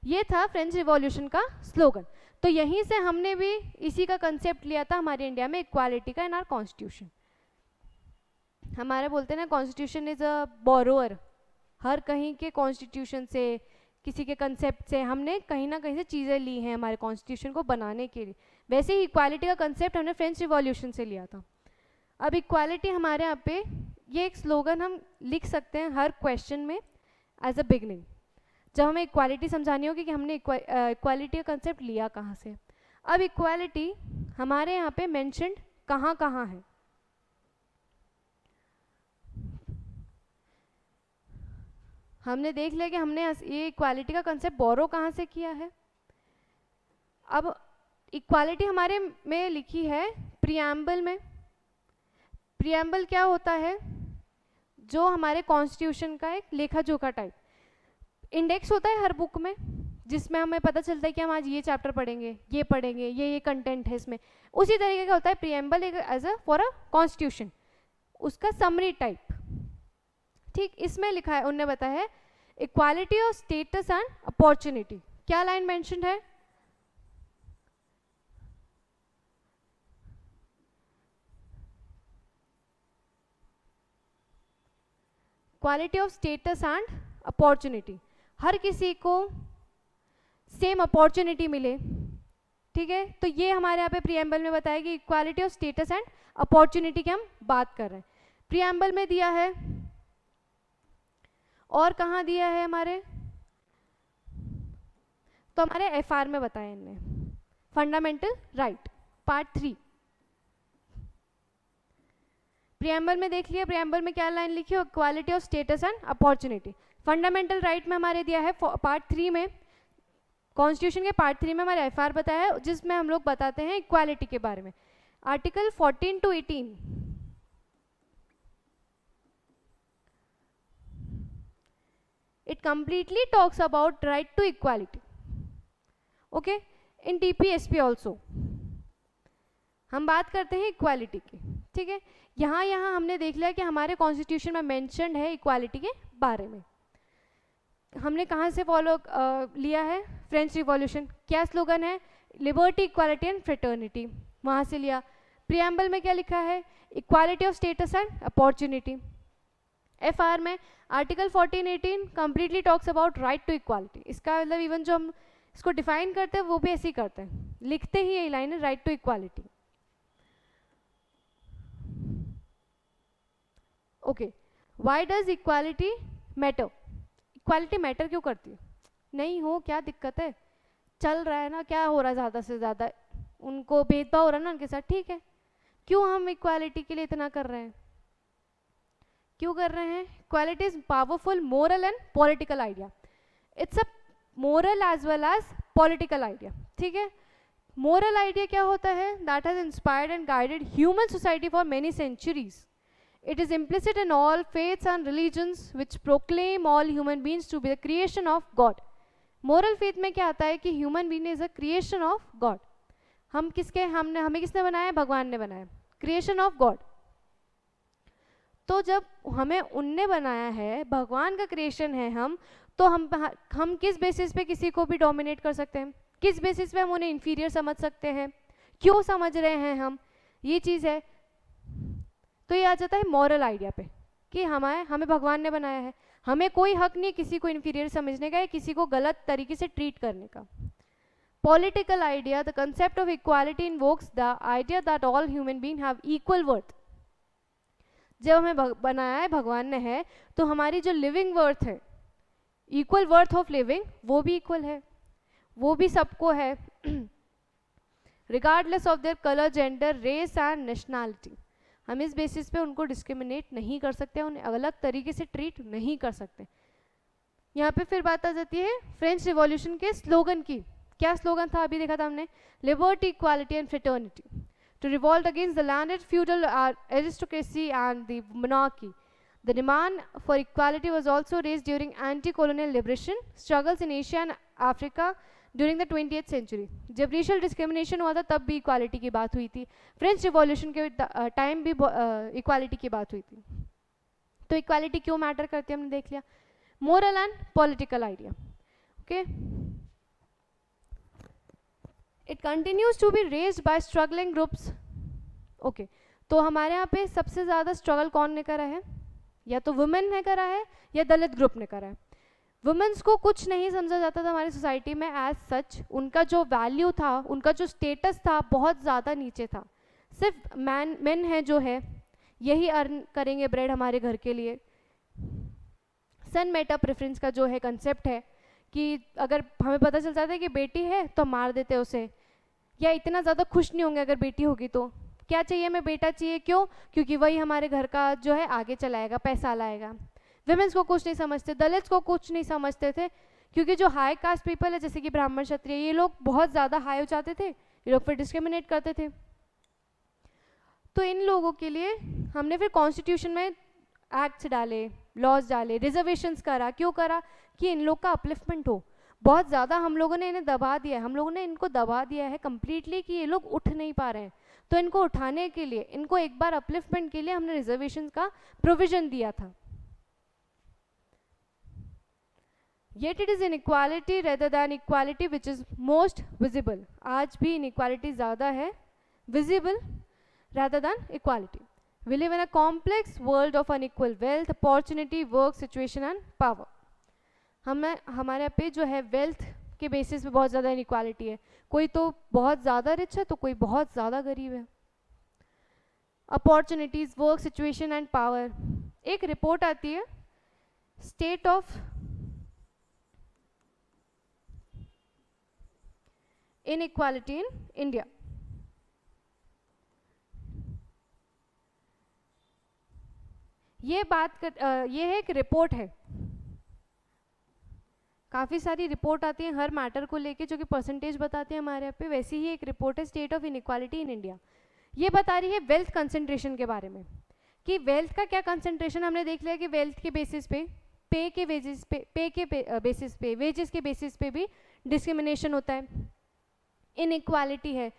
ये था फ्रेंच रिवॉल्यूशन का स्लोगन। तो यहीं से हमने भी इसी का कंसेप्ट लिया था हमारे इंडिया में, इक्वालिटी का, इन आवर कॉन्स्टिट्यूशन। हमारे बोलते हैं ना, कॉन्स्टिट्यूशन इज अ बोरोअर, हर कहीं के कॉन्स्टिट्यूशन से, किसी के कंसेप्ट से हमने कहीं ना कहीं से चीज़ें ली हैं हमारे कॉन्स्टिट्यूशन को बनाने के लिए। वैसे ही इक्वालिटी का कंसेप्ट हमने फ्रेंच रिवॉल्यूशन से लिया था। अब इक्वालिटी हमारे यहाँ पे, ये एक स्लोगन हम लिख सकते हैं हर क्वेश्चन में एज अ बिगनिंग, जब हमें इक्वालिटी समझानी होगी कि हमने इक्वालिटी का कंसेप्ट लिया कहाँ से। अब इक्वालिटी हमारे यहाँ पे मेंशन्ड कहाँ कहाँ है? हमने देख लिया कि हमने ये इक्वालिटी का कंसेप्ट बोरो कहाँ से किया है। अब इक्वालिटी हमारे में लिखी है प्रियम्बल में। प्रियम्बल क्या होता है? जो हमारे कॉन्स्टिट्यूशन का एक लेखा जोखा टाइप इंडेक्स होता है हर बुक में, जिसमें हमें पता चलता है कि हम आज ये चैप्टर पढ़ेंगे, ये पढ़ेंगे, ये कंटेंट है इसमें। उसी तरीके का होता है preamble as a for a constitution, उसका समरी टाइप। ठीक, इसमें लिखा है, उन्होंने बताया है equality of status and opportunity. क्या लाइन मेंशन्ड है? Quality of status and opportunity, हर किसी को सेम अपॉर्चुनिटी मिले। ठीक है, तो ये हमारे यहाँ पे प्रियम्बल में बताया कि equality of status and opportunity की हम बात कर रहे हैं, प्रियम्बल में दिया है। और कहाँ दिया है हमारे? तो हमारे एफआर में बताया इनने, फंडामेंटल राइट पार्ट 3। प्रियम्बल में देख लिया, प्रियम्बल में क्या लाइन लिखी हो? Equality of status and opportunity. Fundamental right में हमारे दिया है पार्ट 3 में, कॉन्स्टिट्यूशन के पार्ट 3 में हमारे एफआर बताया है, जिसमें हम लोग बताते हैं इक्वालिटी के बारे में। Article 14 to 18 it completely talks about right to equality, okay, in TPSP also हम बात करते हैं इक्वालिटी की। ठीक है, यहाँ हमने देख लिया कि हमारे कॉन्स्टिट्यूशन में मेंशन्ड है इक्वालिटी के बारे में। हमने कहाँ से फॉलो लिया है? French revolution. क्या स्लोगन है? लिबर्टी, इक्वालिटी एंड फ्रेटर्निटी, वहाँ से लिया। प्रियम्बल में क्या लिखा है? Equality of status and opportunity. FR में article 14-18 completely talks about right to equality. इसका मतलब इवन जो हम इसको डिफाइन करते हैं वो भी ऐसे ही करते हैं, लिखते ही यही लाइन है, right to equality. Okay, why does equality matter? Equality matter क्यों करती है? नहीं हो, क्या दिक्कत है? चल रहा है ना, क्या हो रहा है, ज़्यादा से ज़्यादा उनको भेदभाव हो रहा है ना उनके साथ, ठीक है, क्यों हम इक्वालिटी के लिए इतना कर रहे हैं? क्यों कर रहे हैं? Equality is powerful moral and political idea. It's a moral as well as political idea. ठीक है. मोरल आइडिया क्या होता है? That has inspired and guided human society for many centuries. It is implicit in all faiths and religions which proclaim all human beings to be the creation of God. Moral faith में क्या आता है कि human being is a creation of God. हम किसके, हमें किसने बनाया? भगवान ने बनाया. Creation of God. तो जब हमें उनने बनाया है, भगवान का क्रिएशन है हम, तो हम किस बेसिस पे किसी को भी डोमिनेट कर सकते हैं? किस बेसिस पे हम उन्हें इंफीरियर समझ सकते हैं? क्यों समझ रहे हैं हम? ये चीज़ है. तो ये आ जाता है मॉरल आइडिया पे कि हमें भगवान ने बनाया है, हमें कोई हक नहीं किसी को इन्फीरियर समझने का या किसी को गलत तरीके से ट्रीट करने का. Political idea, the concept of equality invokes the idea that all human being have equal worth. जब हमें बनाया है भगवान ने है, तो हमारी जो लिविंग वर्थ है, इक्वल वर्थ ऑफ लिविंग, वो भी इक्वल है, वो भी सबको है, regardless of their colour, gender, race and nationality. हम इस बेसिस पे उनको डिस्क्रिमिनेट नहीं कर सकते, उन्हें अलग तरीके से ट्रीट नहीं कर सकते. यहाँ पे फिर बात आ जाती है फ्रेंच रिवॉल्यूशन के स्लोगन की. क्या स्लोगन था? अभी देखा था हमने, liberty, equality and fraternity. To revolt against the landed feudal aristocracy and the monarchy. The demand for equality was also raised during anti-colonial liberation struggles in Asia and Africa during the 20th century. जब रेशियल डिस्क्रिमिनेशन हुआ था तब भी इक्वालिटी की बात हुई थी. फ्रेंच रिवॉल्यूशन के टाइम भी इक्वालिटी की बात हुई थी. तो इक्वालिटी क्यों मैटर करती है हमने देख लिया. Moral and political idea. Okay. It continues to be raised by struggling groups. Okay. तो हमारे यहाँ पे सबसे ज़्यादा स्ट्रगल कौन ने करा है? या तो वुमेन ने करा है या दलित ग्रुप ने करा है. वुमेन्स को कुछ नहीं समझा जाता था हमारी सोसाइटी में एज सच. उनका जो वैल्यू था, उनका जो स्टेटस था, बहुत ज़्यादा नीचे था. सिर्फ मेन है जो है, यही अर्न करेंगे ब्रेड हमारे घर के लिए. सन मेटा प्रेफरेंस का जो है कंसेप्ट है कि अगर हमें पता चल जाता है कि बेटी है तो मार देते उसे, या इतना ज़्यादा खुश नहीं होंगे अगर बेटी होगी तो. क्या चाहिए? हमें बेटा चाहिए. क्यों? क्योंकि वही हमारे घर का जो है आगे चलाएगा, पैसा लाएगा. विमेंस को कुछ नहीं समझते, दलित्स को कुछ नहीं समझते थे, क्योंकि जो हाई कास्ट पीपल है जैसे कि ब्राह्मण, क्षत्रिय, ये लोग बहुत ज़्यादा हाई हो जाते थे, ये लोग फिर डिस्क्रिमिनेट करते थे. तो इन लोगों के लिए हमने फिर कॉन्स्टिट्यूशन में एक्ट्स डाले, लॉज डाले, रिजर्वेशंस करा. क्यों करा? कि इन लोग का अपलिफ्टमेंट हो. बहुत ज़्यादा हम लोगों ने इन्हें दबा दिया है, हम लोगों ने इनको दबा दिया है कम्प्लीटली कि ये लोग उठ नहीं पा रहे हैं. तो इनको उठाने के लिए, इनको एक बार अपलिफ्टमेंट के लिए हमने रिजर्वेशंस का प्रोविजन दिया था. Yet it is inequality rather than equality which is most visible. आज भी inequality ज़्यादा है, visible rather than equality. We live in a complex world of unequal wealth, opportunity, work, situation and power. हमारे पे जो है वेल्थ के बेसिस पे बहुत ज़्यादा इनइक्वालिटी है. कोई तो बहुत ज़्यादा रिच है तो कोई बहुत ज़्यादा गरीब है. Opportunities, work, situation and power. एक रिपोर्ट आती है state of inequality in India. ये है एक रिपोर्ट है. काफ़ी सारी रिपोर्ट आती है हर मैटर को लेके जो कि परसेंटेज बताते हैं हमारे यहाँ पे. वैसी ही एक रिपोर्ट है state of inequality in India. ये बता रही है वेल्थ कंसंट्रेशन के बारे में कि वेल्थ का क्या कंसंट्रेशन. हमने देख लिया कि वेल्थ के बेसिस पे, पे के बेसिस पे, वेजेस के बेसिस पे भी डिस्क्रिमिनेशन होता है, इनइक्वालिटी है.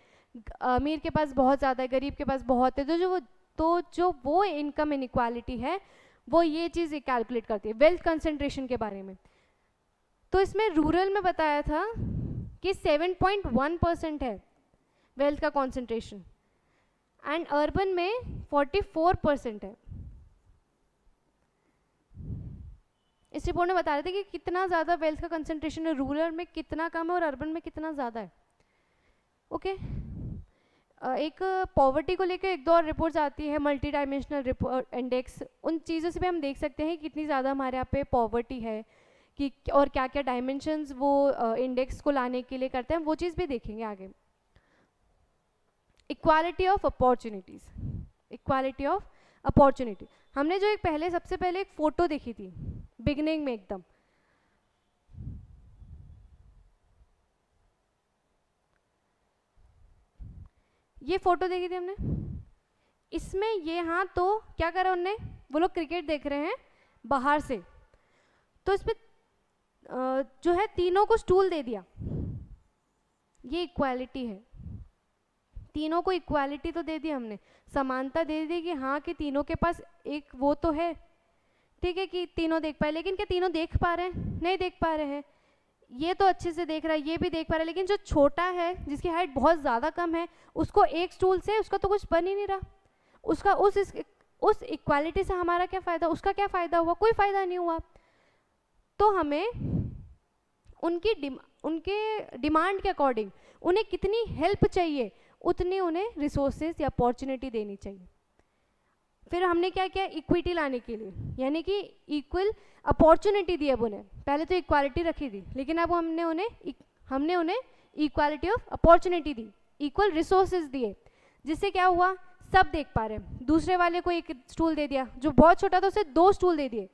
अमीर के पास बहुत ज़्यादा है, गरीब के पास बहुत है. तो जो वो इनकम इनइक्वालिटी है वो ये चीज़ कैलकुलेट करती है वेल्थ कंसंट्रेशन के बारे में. तो इसमें रूरल में बताया था कि 7.1% है वेल्थ का कॉन्सेंट्रेशन एंड अर्बन में 44% है. इस रिपोर्ट में बता रहे थे कि कितना ज़्यादा वेल्थ का कंसंट्रेशन है, रूरल में कितना कम है और अर्बन में कितना ज़्यादा है. ओके. एक पॉवर्टी को लेकर एक दो और रिपोर्ट्स आती है, मल्टी डायमेंशनल रिपोर्ट इंडेक्स. उन चीज़ों से भी हम देख सकते हैं कितनी ज़्यादा हमारे यहाँ पे पॉवर्टी है कि और क्या क्या डायमेंशंस वो इंडेक्स को लाने के लिए करते हैं, वो चीज़ भी देखेंगे आगे. Equality of opportunities, equality of opportunity. हमने जो एक पहले सबसे पहले एक फोटो देखी थी बिगनिंग में एकदम, ये फोटो देखी थी हमने, इसमें ये हाँ तो क्या करा उनने, वो लोग क्रिकेट देख रहे हैं बाहर से, तो इसमें जो है तीनों को स्टूल दे दिया, ये इक्वालिटी है, तीनों को इक्वालिटी तो दे दी हमने, समानता दे दी कि हाँ कि तीनों के पास एक वो तो है, ठीक है कि तीनों देख पाए, लेकिन क्या तीनों देख पा रहे हैं, नहीं देख पा रहे हैं, ये तो अच्छे से देख रहा है, ये भी देख पा रहा है, लेकिन जो छोटा है जिसकी हाइट बहुत ज़्यादा कम है उसको एक स्टूल से उसका तो कुछ बन ही नहीं रहा, उसका उस इक्वालिटी से हमारा क्या फ़ायदा, उसका क्या फ़ायदा हुआ, कोई फ़ायदा नहीं हुआ। तो हमें उनके डिमांड के अकॉर्डिंग उन्हें कितनी हेल्प चाहिए उतनी उन्हें रिसोर्सेज या अपॉर्चुनिटी देनी चाहिए। फिर हमने क्या किया, इक्विटी लाने के लिए, यानी कि इक्वल अपॉर्चुनिटी दी अब उन्हें, पहले तो इक्वालिटी रखी थी लेकिन अब हमने उन्हें equality of opportunity the, equal resources दिए, जिससे क्या हुआ, सब देख पा रहे हैं। दूसरे वाले को एक स्टूल दे दिया, जो बहुत छोटा था उसे 2 स्टूल दे दिए,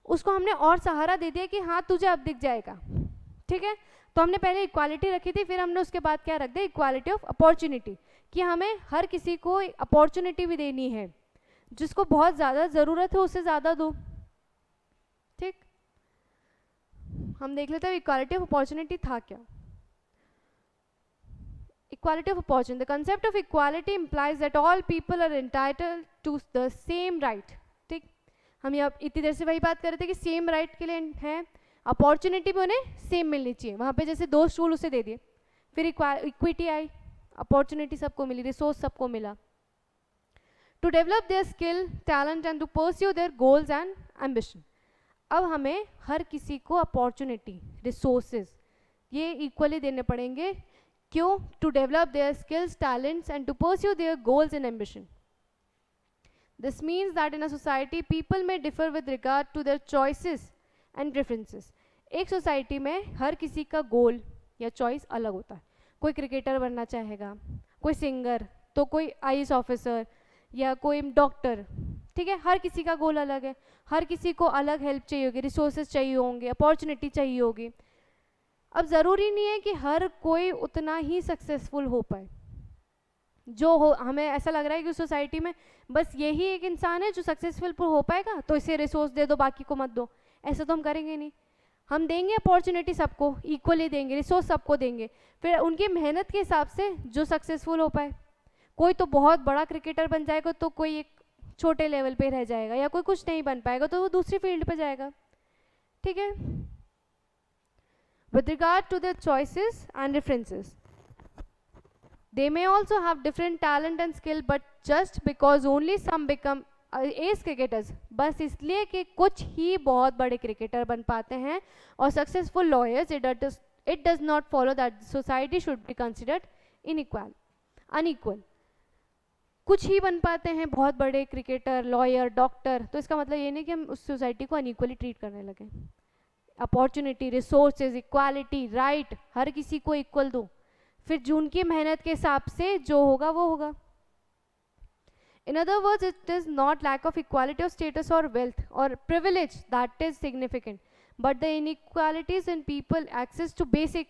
उसको हमने और सहारा दे दिया कि हाँ तुझे अब दिख जाएगा, ठीक है। तो हमने पहले इक्वालिटी रखी थी, फिर हमने उसके बाद क्या रख दिया, इक्वालिटी ऑफ अपॉर्चुनिटी, कि हमें हर किसी को अपॉर्चुनिटी भी देनी है, जिसको बहुत ज़्यादा ज़रूरत है उससे ज़्यादा दो, ठीक। हम देख लेते हैं इक्वालिटी ऑफ अपॉर्चुनिटी था क्या। Equality of opportunity. The concept of equality implies that all people are entitled to the same right. ठीक, हम यहाँ इतनी देर से वही बात कर रहे थे कि सेम राइट के लिए है, अपॉर्चुनिटी भी उन्हें सेम मिलनी चाहिए। वहाँ पे जैसे 2 स्टूल उसे दे दिए, फिर इक्विटी आई, अपॉर्चुनिटी सबको मिली, रिसोर्स सबको मिला। To develop their skill, talent and to pursue their goals and ambition. अब हमें हर किसी को अपॉर्चुनिटी, रिसोर्सेज ये इक्वली देने पड़ेंगे। क्यों? To develop their skills, talents and to pursue their goals and ambition. This means that in a society people may differ with regard to their choices and preferences. एक सोसाइटी में हर किसी का गोल या चॉइस अलग होता है। कोई क्रिकेटर बनना चाहेगा, कोई सिंगर, तो कोई आईएएस ऑफिसर या कोई डॉक्टर, ठीक है। हर किसी का गोल अलग है, हर किसी को अलग हेल्प चाहिए होगी, रिसोर्सेज चाहिए होंगे, अपॉर्चुनिटी चाहिए होगी। अब ज़रूरी नहीं है कि हर कोई उतना ही सक्सेसफुल हो पाए। जो हो, हमें ऐसा लग रहा है कि उस सोसाइटी में बस यही एक इंसान है जो सक्सेसफुल हो पाएगा, तो इसे रिसोर्स दे दो, बाकी को मत दो। ऐसा तो हम करेंगे नहीं। हम देंगे अपॉर्चुनिटी सबको, इक्वली देंगे, रिसोर्स सबको देंगे, फिर उनकी मेहनत के हिसाब से जो सक्सेसफुल हो पाए। कोई तो बहुत बड़ा क्रिकेटर बन जाएगा, तो कोई एक छोटे लेवल पे रह जाएगा, या कोई कुछ नहीं बन पाएगा तो वो दूसरी फील्ड पे जाएगा, ठीक है। With regard to their choices and preferences, they may also have different talent and skill, but just because only some become ace cricketers, बस इसलिए कि कुछ ही बहुत बड़े क्रिकेटर बन पाते हैं और successful lawyers, it does not follow that society should be considered unequal. कुछ ही बन पाते हैं बहुत बड़े क्रिकेटर, लॉयर, डॉक्टर, तो इसका मतलब ये नहीं कि हम उस सोसाइटी को अनइक्वली ट्रीट करने लगे। अपॉर्चुनिटी, रिसोर्सेज, इक्वालिटी, राइट, हर किसी को इक्वल दो, फिर जो उनकी मेहनत के हिसाब से जो होगा वो होगा। In other words, it is not lack of equality of status or wealth or privilege that is significant, but the inequalities in people access to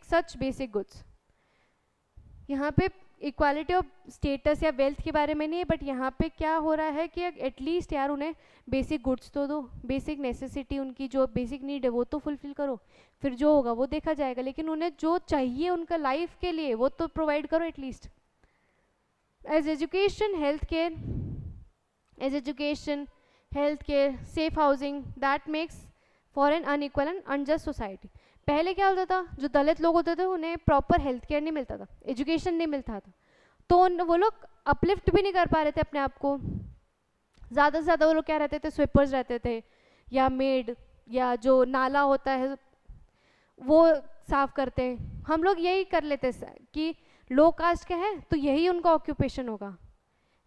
such basic goods. यहाँ पे इक्वालिटी ऑफ स्टेटस या वेल्थ के बारे में नहीं है, बट यहाँ पे क्या हो रहा है कि एटलीस्ट यार उन्हें बेसिक गुड्स तो दो, बेसिक नेसेसिटी, उनकी जो बेसिक नीड है वो तो फुलफिल करो, फिर जो होगा वो देखा जाएगा, लेकिन उन्हें जो चाहिए उनका लाइफ के लिए वो तो प्रोवाइड करो at least. As education, health care, safe housing, that makes for an unequal and unjust society. पहले क्या होता था, जो दलित लोग होते थे उन्हें प्रॉपर हेल्थ केयर नहीं मिलता था, एजुकेशन नहीं मिलता था, तो वो लोग अपलिफ्ट भी नहीं कर पा रहे थे अपने आप को। ज़्यादा से ज़्यादा वो लोग क्या रहते थे, स्वीपर्स रहते थे, या मेड, या जो नाला होता है वो साफ करते हैं। हम लोग यही कर लेते कि लो कास्ट के हैं तो यही उनका ऑक्यूपेशन होगा।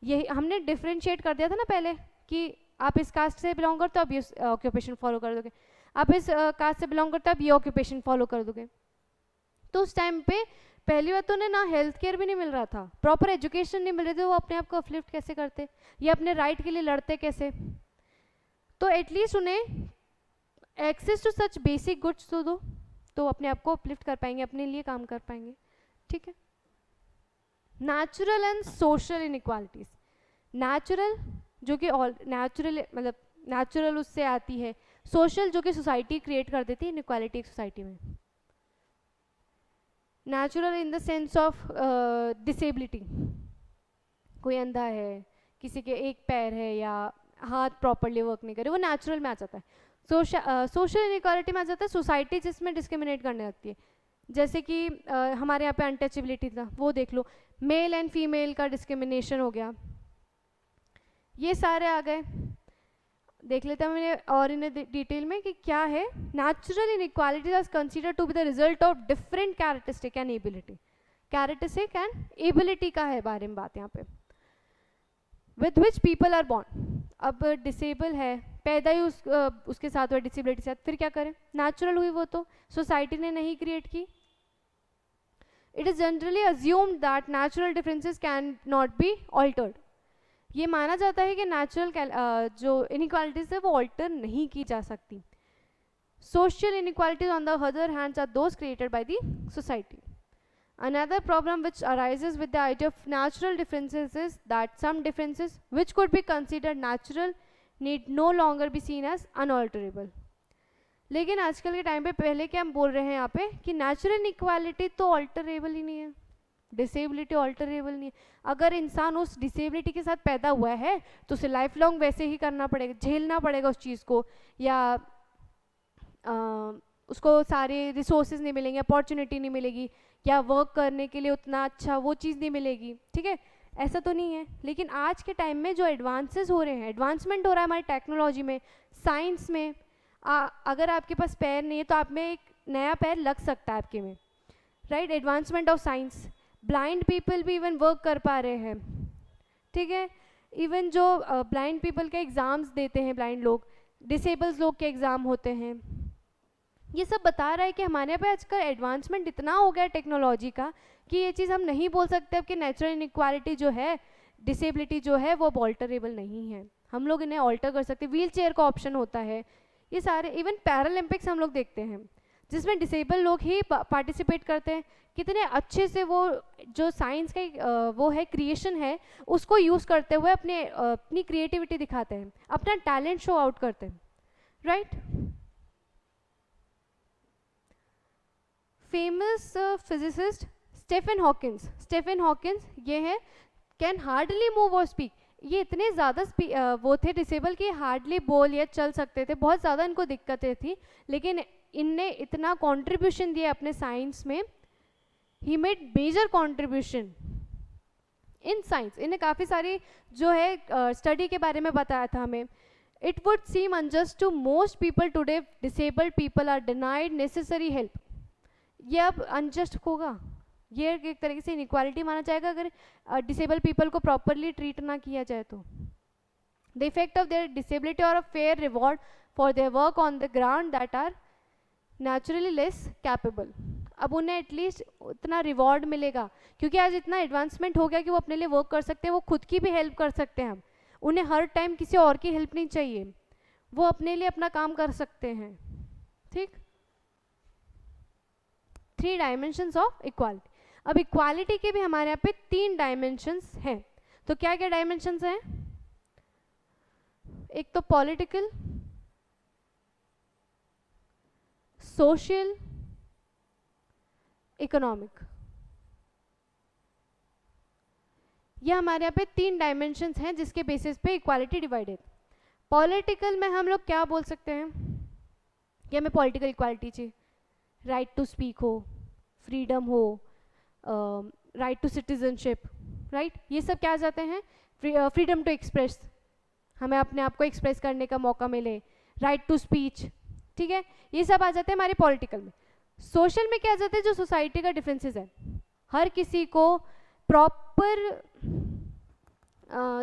यही हमने डिफ्रेंशिएट कर दिया था ना पहले कि आप इस कास्ट से बिलोंग करते हो अब ये ऑक्यूपेशन फॉलो कर दोगे, आप इस कास्ट से बिलोंग करते हो अब ये ऑक्यूपेशन फॉलो कर दोगे। तो उस टाइम पे पहली बात तो उन्हें ना हेल्थ केयर भी नहीं मिल रहा था, प्रॉपर एजुकेशन नहीं मिल रही थी, वो अपने आप को अपलिफ्ट कैसे करते या अपने राइट के लिए लड़ते कैसे? तो एटलीस्ट उन्हें access to such basic goods तो दो, तो अपने आप को अपलिफ्ट कर पाएंगे, अपने लिए काम कर पाएंगे, ठीक है। Natural and social inequalities, natural जो कि नेचुरल मतलब नेचुरल उससे आती है, सोशल जो कि सोसाइटी क्रिएट कर देती है इनइक्वालिटी एक सोसाइटी में। Natural in the sense of disability, कोई अंधा है, किसी के एक पैर है या हाथ प्रॉपरली वर्क नहीं करे, वो नेचुरल में आ जाता है। सोशल इनइक्वालिटी में आ जाता है सोसाइटी जिसमें डिस्क्रिमिनेट करने लगती है, जैसे कि हमारे यहाँ पे अनटचेबिलिटी था, वो देख लो, मेल एंड फीमेल का डिस्क्रिमिनेशन हो गया, ये सारे आ गए। देख लेते हैं मैंने और इन्हें डिटेल में कि क्या है। Natural inequality is considered to be the result of different characteristic and ability, characteristic and ability का है बारे में बात यहाँ पे, with which people are born. अब डिसेबल है, पैदा ही उसके साथ हुआ डिसेबिलिटी के साथ, फिर क्या करें, नेचुरल हुई वो तो, सोसाइटी ने नहीं क्रिएट की। It is generally assumed that natural differences can not be altered, ये माना जाता है कि नेचुरल जो इनइक्वालिटीज है वो ऑल्टर नहीं की जा सकती। Social inequalities on the other hands are those created by the society. Another problem which arises with the idea of natural differences is that some differences which could be considered natural need no longer be seen as unalterable। लेकिन आजकल के टाइम पे पहले क्या हम बोल रहे हैं यहाँ पे कि नेचुरल इनइक्वालिटी तो ऑल्टरेबल ही नहीं है, डिसेबिलिटी ऑल्टरेबल नहीं है। अगर इंसान उस डिसेबिलिटी के साथ पैदा हुआ है तो उसे लाइफ लॉन्ग वैसे ही करना पड़ेगा, झेलना पड़ेगा उस चीज़ को, या उसको सारे रिसोर्सेज नहीं मिलेंगे, अपॉर्चुनिटी नहीं मिलेगी, या वर्क करने के लिए उतना अच्छा वो चीज़ नहीं मिलेगी, ठीक है, ऐसा तो नहीं है। लेकिन आज के टाइम में जो एडवांसेस हो रहे हैं, एडवांसमेंट हो रहा है हमारी टेक्नोलॉजी में, साइंस में, अगर आपके पास पैर नहीं है तो आप में एक नया पैर लग सकता है आपके में, right, advancement of science. Blind people भी इवन वर्क कर पा रहे हैं, ठीक है, इवन जो ब्लाइंड पीपल के एग्ज़ाम्स देते हैं, ब्लाइंड लोग, डिसेबल्स लोग के एग्ज़ाम होते हैं, ये सब बता रहा है कि हमारे यहाँ पे आजकल एडवांसमेंट इतना हो गया टेक्नोलॉजी का कि ये चीज़ हम नहीं बोल सकते अब कि नेचुरल इनइक्वालिटी जो है, डिसेबिलिटी जो है वो ऑल्टरेबल नहीं है, हम लोग इन्हें ऑल्टर कर सकते हैं, व्हील चेयर का ऑप्शन होता है, ये सारे, इवन पैरालंपिक्स हम लोग देखते हैं जिसमें डिसेबल लोग ही पार्टिसिपेट करते हैं, कितने अच्छे से वो जो साइंस का वो है क्रिएशन है उसको यूज़ करते हुए अपनी क्रिएटिविटी दिखाते हैं, अपना टैलेंट शो आउट करते हैं, right. Famous physicist Stephen Hawkins ये है, कैन हार्डली मूव और स्पीक, ये इतने ज़्यादा वो थे डिसेबल कि हार्डली बोल या चल सकते थे, बहुत ज़्यादा इनको दिक्कतें थी, लेकिन इनने इतना कंट्रीब्यूशन दिया अपने साइंस में, he made major contribution in science, इन्हें काफ़ी सारी जो है स्टडी के बारे में बताया था हमें। It would seem unjust to most people today disabled people are denied necessary help, ये अब अनजस्ट होगा, ये एक तरीके से इनइक्वालिटी माना जाएगा अगर डिसेबल पीपल को प्रॉपरली ट्रीट ना किया जाए तो। The effect of their disability और a fair reward for their work on the ground that are naturally less capable, अब उन्हें एटलीस्ट उतना रिवॉर्ड मिलेगा क्योंकि आज इतना एडवांसमेंट हो गया कि वो अपने लिए वर्क कर सकते हैं, वो खुद की भी हेल्प कर सकते हैं, हम उन्हें हर टाइम किसी और की हेल्प नहीं चाहिए, वो अपने लिए अपना काम कर सकते हैं, ठीक। 3 डायमेंशंस ऑफ इक्वालिटी। अब इक्वालिटी के भी हमारे यहाँ पे 3 डायमेंशंस हैं, तो क्या क्या डायमेंशंस हैं, एक तो पॉलिटिकल, सोशल, इकोनॉमिक, ये हमारे यहाँ पे 3 डायमेंशंस हैं जिसके बेसिस पे इक्वालिटी डिवाइडेड। पॉलिटिकल में हम लोग क्या बोल सकते हैं कि हमें पॉलिटिकल इक्वालिटी चाहिए, राइट टू स्पीक हो, फ्रीडम हो, राइट टू सिटीजनशिप, राइट, ये सब क्या आ जाते हैं, फ्रीडम टू एक्सप्रेस, हमें अपने आप को एक्सप्रेस करने का मौका मिले, राइट टू स्पीच, ठीक है, ये सब आ जाते हैं हमारे पॉलिटिकल में। सोशल में क्या आ जाता है, जो सोसाइटी का डिफरेंसेस है, हर किसी को प्रॉपर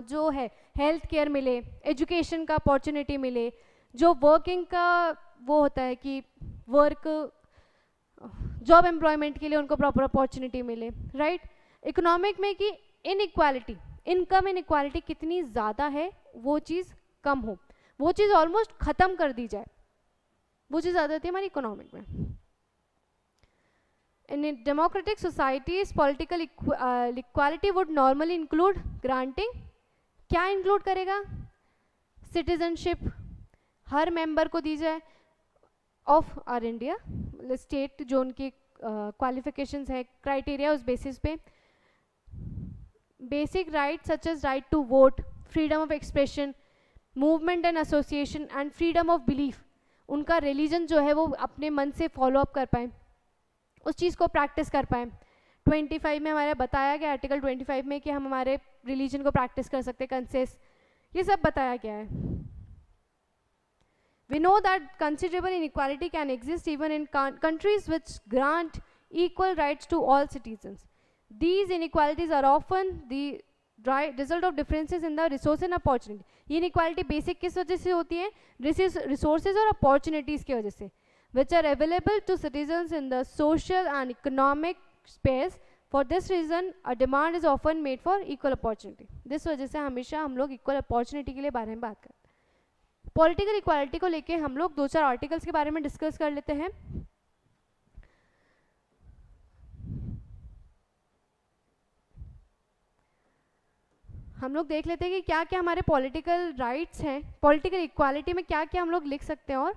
जो है हेल्थ केयर मिले, एजुकेशन का अपॉर्चुनिटी मिले, जो वर्किंग का वो होता है कि वर्क जॉब एम्प्लॉयमेंट के लिए उनको प्रॉपर अपॉर्चुनिटी मिले, राइट। इकोनॉमिक में कि इनइक्वालिटी, इनकम इनइक्वालिटी कितनी ज़्यादा है वो चीज़ कम हो, वो चीज़ ऑलमोस्ट ख़त्म कर दी जाए, वो चीज़ ज़्यादा होती है हमारी इकोनॉमिक में। In democratic societies political equality would normally include granting, क्या इंक्लूड करेगा, सिटीजनशिप हर मेंबर को दी जाए ऑफ आर इंडिया स्टेट, जो उनकी क्वालिफिकेशंस है, क्राइटेरिया उस बेसिस पे। Basic right such as right to vote, freedom of expression, movement and association and freedom of belief, उनका रिलीजन जो है वो अपने मन से फॉलो अप कर पाए, उस चीज़ को प्रैक्टिस कर पाए। 25 में हमारा बताया गया, आर्टिकल 25 में कि हम हमारे रिलीजन को प्रैक्टिस कर सकते हैं, कंसेस, ये सब बताया गया है। We know that considerable inequality can exist even in countries which grant equal rights to all citizens. These inequalities are often the result of differences in the resource and opportunity. ये inequality basic किस वजह से होती है, resources और opportunities की वजह से, which are available to citizens in the social and economic space. For this reason, a demand is often made for equal opportunity. this वजह से हमेशा हम लोग equal opportunity के लिए बारे में बात करते हैं। पॉलिटिकल इक्वालिटी को लेके हम लोग 2-4 आर्टिकल्स के बारे में डिस्कस कर लेते हैं। हम लोग देख लेते हैं कि क्या क्या हमारे पॉलिटिकल राइट्स हैं, पॉलिटिकल इक्वालिटी में क्या क्या हम लोग लिख सकते हैं। और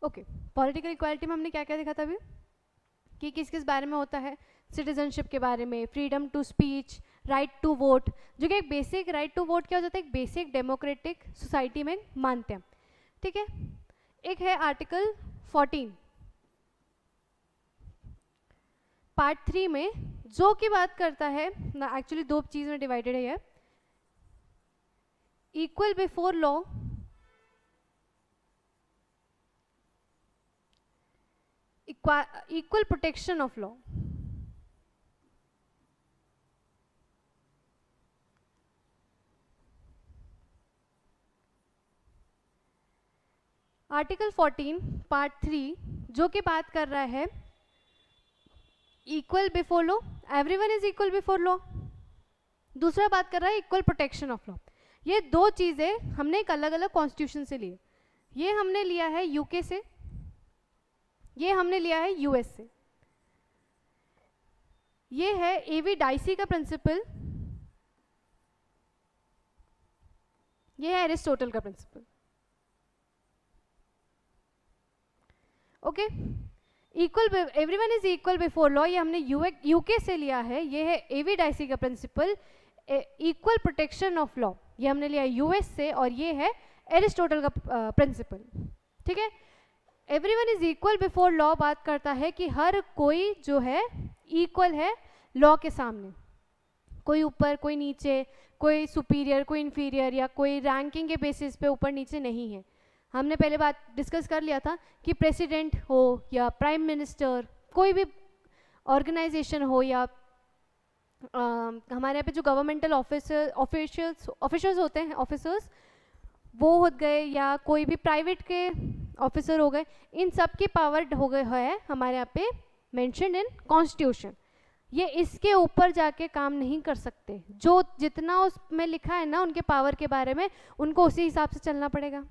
ओके, पॉलिटिकल इक्वालिटी में हमने क्या क्या देखा था अभी, कि किस किस बारे में होता है, सिटीजनशिप के बारे में, freedom to speech, right to vote, जो कि एक बेसिक राइट टू वोट क्या हो जाता है, एक बेसिक डेमोक्रेटिक सोसाइटी में मानते हैं, ठीक है। एक है आर्टिकल 14 पार्ट 3 में, जो की बात करता है ना, एक्चुअली 2 चीज में डिवाइडेड है, equal before law, equal protection of law। Article 14 part 3 जो कि बात कर रहा है equal before law, everyone is equal before law. दूसरा बात कर रहा है इक्वल प्रोटेक्शन ऑफ लॉ। ये दो चीजें हमने एक अलग अलग कॉन्स्टिट्यूशन से लिए, ये हमने लिया है यूके से, ये हमने लिया है यूएस से। ये है एवी डाइसी का प्रिंसिपल, ये है एरिस्टोटल का principle. Okay, equal everyone is equal before law, ये हमने यूके से लिया है। ये है एवी डाइसी का principle, equal protection of law, ये हमने लिया यूएस से, और ये है एरिस्टोटल का प्रिंसिपल, ठीक है। Everyone is equal before law बात करता है कि हर कोई जो है इक्वल है लॉ के सामने, कोई ऊपर कोई नीचे, कोई सुपीरियर कोई इन्फीरियर, या कोई रैंकिंग के बेसिस पे ऊपर नीचे नहीं है। हमने पहले बात डिस्कस कर लिया था कि प्रेसिडेंट हो या प्राइम मिनिस्टर, कोई भी ऑर्गेनाइजेशन हो, या हमारे यहाँ पे जो गवर्नमेंटल ऑफिशियल्स होते हैं, ऑफिसर्स वो हो गए, या कोई भी प्राइवेट के ऑफिसर हो गए, इन सब की पावर हो गए है हमारे यहाँ पे मेंशन इन कॉन्स्टिट्यूशन। ये इसके ऊपर जाके काम नहीं कर सकते, जो जितना उसमें लिखा है ना उनके पावर के बारे में, उनको उसी हिसाब से चलना पड़ेगा,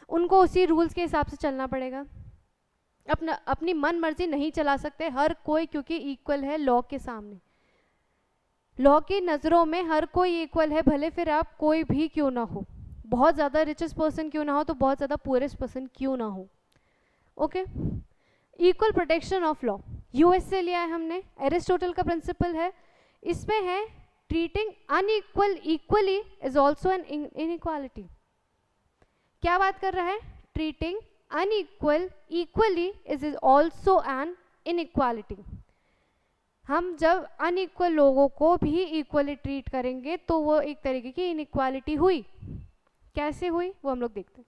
उनको उसी रूल्स के हिसाब से चलना पड़ेगा। अपनी मन मर्जी नहीं चला सकते हर कोई, क्योंकि इक्वल है लॉ के सामने। लॉ की नज़रों में हर कोई इक्वल है, भले फिर आप कोई भी क्यों ना हो, बहुत ज़्यादा रिचेस्ट पर्सन क्यों ना हो, तो बहुत ज़्यादा पुअरेस्ट पर्सन क्यों ना हो। Okay, equal protection of law US से लिया है हमने, एरिस्टोटल का प्रिंसिपल है। इसमें है treating unequal equally is also an inequality. क्या बात कर रहा है, treating unequal equally is also an inequality. हम जब अनइक्वल लोगों को भी इक्वली ट्रीट करेंगे तो वो एक तरीके की इनइक्वालिटी हुई। कैसे हुई वो हम लोग देखते हैं।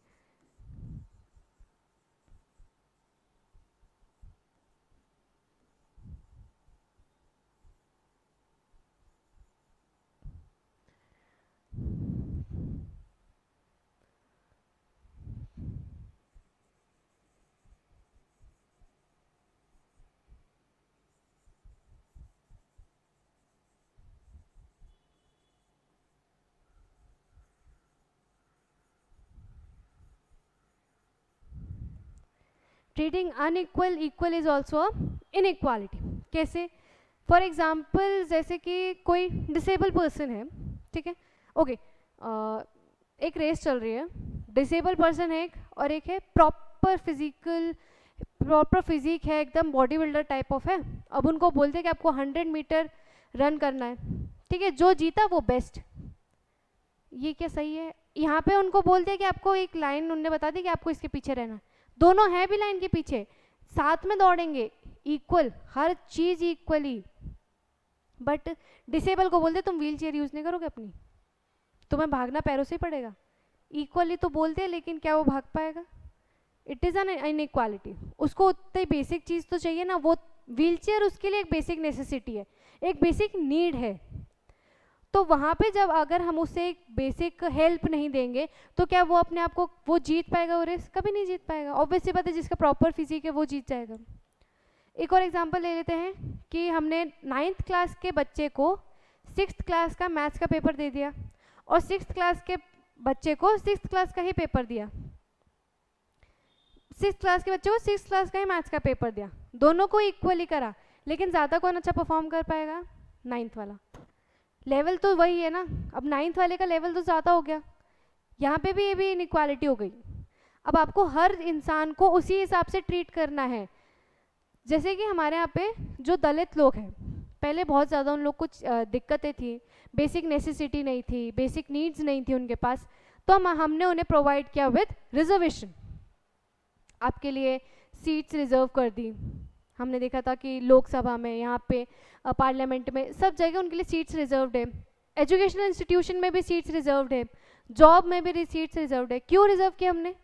Treating unequal equal is also inequality. कैसे? फॉर एग्जाम्पल जैसे कि कोई डिसेबल पर्सन है, ठीक है, ओके, एक रेस चल रही है, डिसेबल पर्सन है एक, और एक है प्रॉपर फिजिक है, एकदम बॉडी बिल्डर टाइप ऑफ है. अब उनको बोलते हैं कि आपको 100 मीटर रन करना है, ठीक है, जो जीता वो बेस्ट. ये क्या सही है? यहाँ पे उनको बोलते हैं कि आपको एक लाइन उनने बता दी कि आपको इसके पीछे रहना, दोनों है भी लाइन के पीछे, साथ में दौड़ेंगे, इक्वल, हर चीज इक्वली. बट डिसेबल को बोलते तुम व्हील चेयर यूज नहीं करोगे अपनी, तुम्हें भागना पैरों से ही पड़ेगा. इक्वली तो बोलते हैं, लेकिन क्या वो भाग पाएगा? It is an inequality. उसको उतनी बेसिक चीज़ तो चाहिए ना, वो व्हील चेयर उसके लिए एक बेसिक नेसेसिटी है, एक बेसिक नीड है. तो वहाँ पे जब अगर हम उसे एक बेसिक हेल्प नहीं देंगे तो क्या वो अपने आप को वो जीत पाएगा? वो रेस कभी नहीं जीत पाएगा. ऑब्वियसली बात है, जिसका प्रॉपर फिजिक है वो जीत जाएगा. एक और एग्जांपल ले लेते हैं कि हमने 9th क्लास के बच्चे को 6th क्लास का मैथ्स का पेपर दे दिया और 6th क्लास के बच्चे को 6th क्लास का ही पेपर दिया. 6th क्लास के बच्चे को 6th क्लास का ही मैथ्स का पेपर दिया, दोनों को इक्वली करा, लेकिन ज़्यादा कौन अच्छा परफॉर्म कर पाएगा? 9th वाला. लेवल तो वही है ना, अब 9th वाले का लेवल तो ज़्यादा हो गया. यहाँ पे भी ये भी इनइक्वालिटी हो गई. अब आपको हर इंसान को उसी हिसाब से ट्रीट करना है. जैसे कि हमारे यहाँ पे जो दलित लोग हैं, पहले बहुत ज़्यादा उन लोग कुछ दिक्कतें थी, बेसिक नेसेसिटी नहीं थी, बेसिक नीड्स नहीं थी उनके पास, तो हमने उन्हें प्रोवाइड किया विद रिजर्वेशन. आपके लिए सीट्स रिजर्व कर दी. हमने देखा था कि लोकसभा में, यहाँ पे पार्लियामेंट में, सब जगह उनके लिए सीट्स रिजर्व्ड है. एजुकेशनल इंस्टीट्यूशन में भी सीट्स रिजर्व्ड है, जॉब में भी सीट्स रिजर्व्ड है. क्यों रिजर्व किया हमने?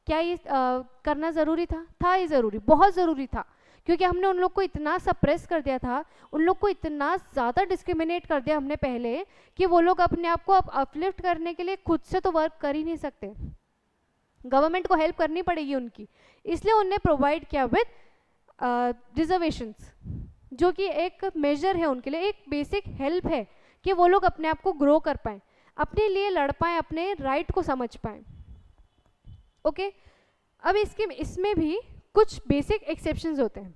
क्या ये करना ज़रूरी था? था ये ज़रूरी, बहुत ज़रूरी था, क्योंकि हमने उन लोग को इतना सप्रेस कर दिया था, उन लोग को इतना ज़्यादा डिस्क्रिमिनेट कर दिया हमने पहले कि वो लोग अपने आप को अब अपलिफ्ट करने के लिए खुद से तो वर्क कर ही नहीं सकते. गवर्नमेंट को हेल्प करनी पड़ेगी उनकी, इसलिए उन्हें प्रोवाइड किया विद रिजर्वेशंस, जो कि एक मेजर है उनके लिए, एक बेसिक हेल्प है कि वो लोग अपने आप को ग्रो कर पाएँ, अपने लिए लड़ पाएँ, अपने राइट को समझ पाएँ. ओके, अब इसमें भी कुछ बेसिक एक्सेप्शंस होते हैं.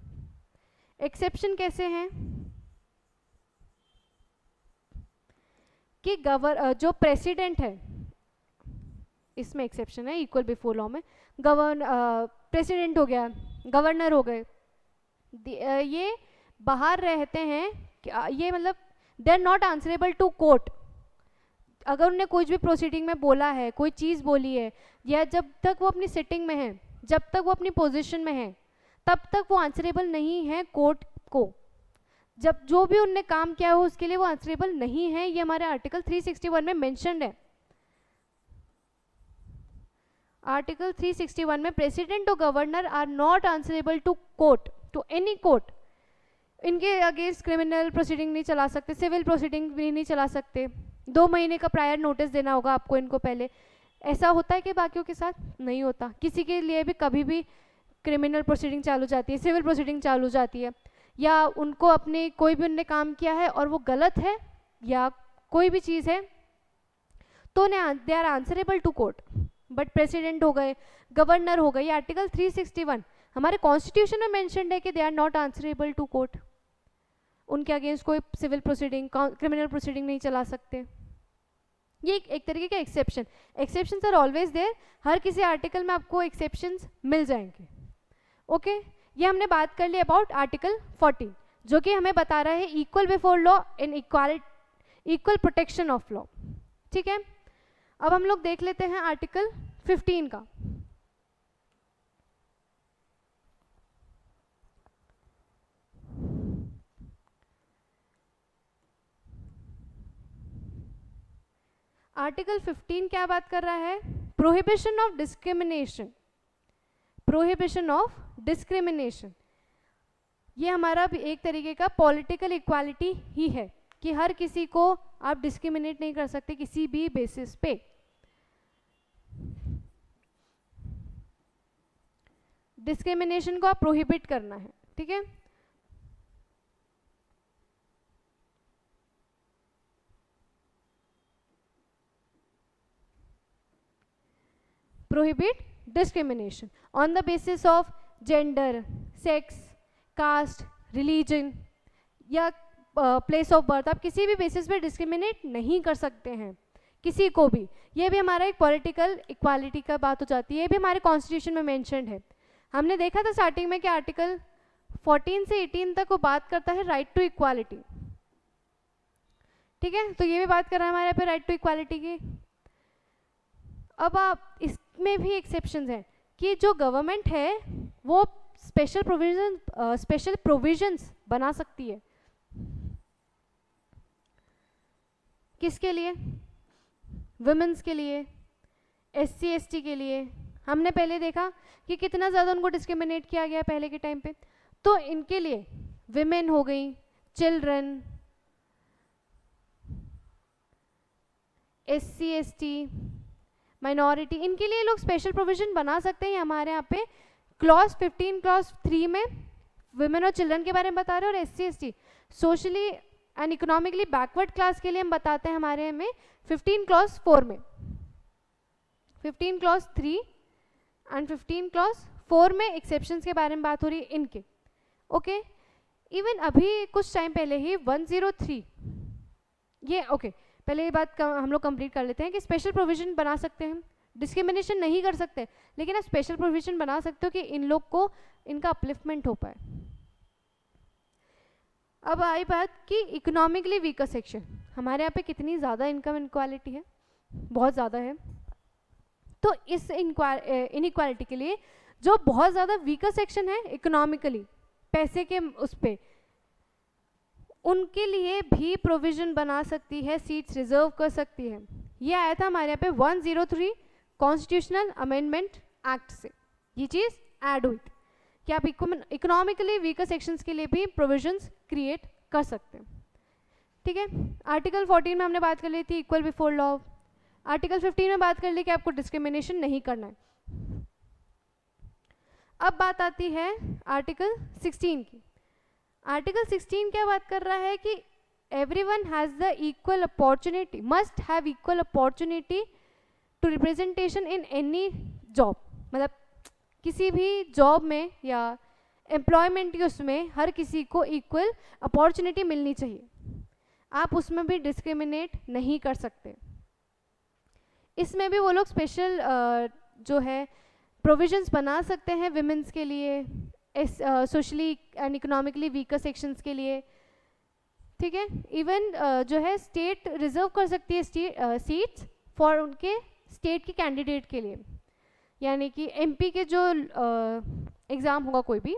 एक्सेप्शन कैसे हैं कि जो प्रेसिडेंट है, इसमें एक्सेप्शन है इक्वल बिफोर लॉ में. प्रेसिडेंट हो गया, गवर्नर हो गए, ये बाहर रहते हैं, ये मतलब they are not answerable to court. अगर उन्होंने कुछ भी प्रोसीडिंग में बोला है, कोई चीज़ बोली है, या जब तक वो अपनी सिटिंग में है, जब तक वो अपनी पोजीशन में है, तब तक वो आंसरेबल नहीं है कोर्ट को. जब जो भी उनने काम किया हो उसके लिए वो आंसरेबल नहीं है. ये हमारे आर्टिकल 361 में मेंशन्ड है. आर्टिकल 361 में प्रेसिडेंट और governor are not answerable to court, to any court. इनके अगेंस्ट क्रिमिनल प्रोसीडिंग नहीं चला सकते, सिविल प्रोसीडिंग भी नहीं चला सकते. 2 महीने का प्रायर नोटिस देना होगा आपको इनको पहले. ऐसा होता है कि बाकियों के साथ नहीं होता. किसी के लिए भी कभी भी क्रिमिनल प्रोसीडिंग चालू जाती है, सिविल प्रोसीडिंग चालू जाती है, या उनको अपने कोई भी उनने काम किया है और वो गलत है या कोई भी चीज़ है, तो they are answerable to court. But president हो गए, गवर्नर हो गए, ये आर्टिकल 361 हमारे कॉन्स्टिट्यूशन में मेंशन्ड है कि they are not answerable to court. उनके अगेंस्ट कोई सिविल प्रोसीडिंग, क्रिमिनल प्रोसीडिंग नहीं चला सकते. ये एक तरीके का exception. Exceptions are always there, हर किसी आर्टिकल में आपको एक्सेप्शंस मिल जाएंगे. ओके, ये हमने बात कर ली अबाउट आर्टिकल 14, जो कि हमें बता रहा है equal before law in equal protection of law. ठीक है, अब हम लोग देख लेते हैं आर्टिकल 15 का. आर्टिकल 15 क्या बात कर रहा है? Prohibition of discrimination. Prohibition of discrimination ये हमारा भी एक तरीके का पॉलिटिकल इक्वालिटी ही है कि हर किसी को आप डिस्क्रिमिनेट नहीं कर सकते किसी भी बेसिस पे. डिस्क्रिमिनेशन को आप प्रोहिबिट करना है. ठीक है, prohibit discrimination on the basis of gender, sex, caste, religion या प्लेस ऑफ बर्थ, आप किसी भी बेसिस पे डिस्क्रिमिनेट नहीं कर सकते हैं किसी को भी। ये भी हमारा एक पॉलिटिकल इक्वालिटी का बात हो जाती है, ये भी हमारे कॉन्स्टिट्यूशन में मेंशन्ड है। हमने देखा था स्टार्टिंग में कि आर्टिकल 14 से 18 तक वो बात करता है राइट टू इक्वालिटी, ठीक है, तो ये भी बात कर रहा है हमारे यहाँ पे राइट टू इक्वालिटी की। अब आप इसमें भी एक्सेप्शंस हैं कि जो गवर्नमेंट है वो स्पेशल प्रोविजंस बना सकती है। किसके लिए? वुमेन्स के लिए, SC ST के लिए। हमने पहले देखा कि कितना ज़्यादा उनको डिस्क्रिमिनेट किया गया पहले के टाइम पे, तो इनके लिए विमेन हो गई, चिल्ड्रन, SC ST, माइनॉरिटी, इनके लिए लोग स्पेशल प्रोविजन बना सकते हैं। हमारे यहाँ पे क्लॉज 15 क्लॉज 3 में वुमेन और चिल्ड्रन के बारे में बता रहे हैं, और SC ST socially and economically backward class के लिए हम बताते हैं हमारे में 15 क्लॉज 4 में, 15 क्लॉज 3 एंड 15 क्लॉज 4 में एक्सेप्शंस के बारे में बात हो रही है इनके। ओके, इवन अभी कुछ टाइम पहले ही 103 ये पहले ये बात हम लोग कंप्लीट कर लेते हैं कि स्पेशल प्रोविजन बना सकते हैं, डिस्क्रिमिनेशन नहीं कर सकते, लेकिन आप स्पेशल प्रोविजन बना सकते हो कि इन लोग को इनका अपलिफ्टमेंट हो पाए। अब आई बात कि इकोनॉमिकली वीकर सेक्शन, हमारे यहाँ पे कितनी ज़्यादा इनकम इनक्वालिटी है, बहुत ज़्यादा है। तो इस इनइक्वालिटी के लिए जो बहुत ज़्यादा वीकर सेक्शन है इकोनॉमिकली, पैसे के उस पे, उनके लिए भी प्रोविजन बना सकती है, सीट्स रिजर्व कर सकती है। ये आया था हमारे यहाँ पे 103 कॉन्स्टिट्यूशनल अमेंडमेंट एक्ट से, ये चीज़ ऐड हुई थी कि आप इकोनॉमिकली वीकर सेक्शंस के लिए भी प्रोविजंस क्रिएट कर सकते हैं। ठीक है, आर्टिकल 14 में हमने बात कर ली थी इक्वल बिफोर लॉ, आर्टिकल 15 में बात कर ली कि आपको डिस्क्रिमिनेशन नहीं करना है। अब बात आती है आर्टिकल 16 की। आर्टिकल 16 क्या बात कर रहा है कि everyone has the equal opportunity, must have equal opportunity to representation in any job, मतलब किसी भी जॉब में या एम्प्लॉयमेंट की उसमें हर किसी को इक्वल अपॉर्चुनिटी मिलनी चाहिए, आप उसमें भी डिस्क्रिमिनेट नहीं कर सकते। इसमें भी वो लोग स्पेशल जो है प्रोविजंस बना सकते हैं विमेंस के लिए, socially and economically weaker sections के लिए। ठीक है, इवन जो है स्टेट रिजर्व कर सकती है सीट्स फॉर उनके स्टेट के कैंडिडेट के लिए, यानी कि MP के जो एग्ज़ाम होगा कोई भी,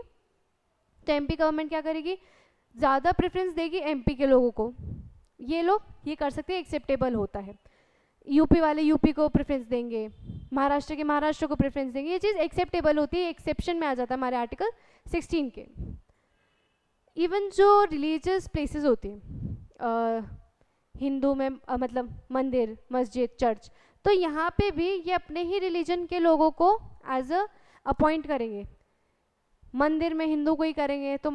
तो MP गवर्नमेंट क्या करेगी, ज़्यादा प्रेफरेंस देगी MP के लोगों को, ये लोग ये कर सकते हैं, एक्सेप्टेबल होता है। UP वाले UP को प्रेफरेंस देंगे, महाराष्ट्र के महाराष्ट्र को प्रेफरेंस देंगे, ये चीज़ एक्सेप्टेबल होती है, एक्सेप्शन में आ जाता है हमारे आर्टिकल 16 के। इवन जो रिलीजियस प्लेसेस होती हैं हिंदू में मतलब मंदिर, मस्जिद, चर्च, तो यहाँ पे भी ये अपने ही रिलीजन के लोगों को एज अ अपॉइंट करेंगे। मंदिर में हिंदू को ही करेंगे, तो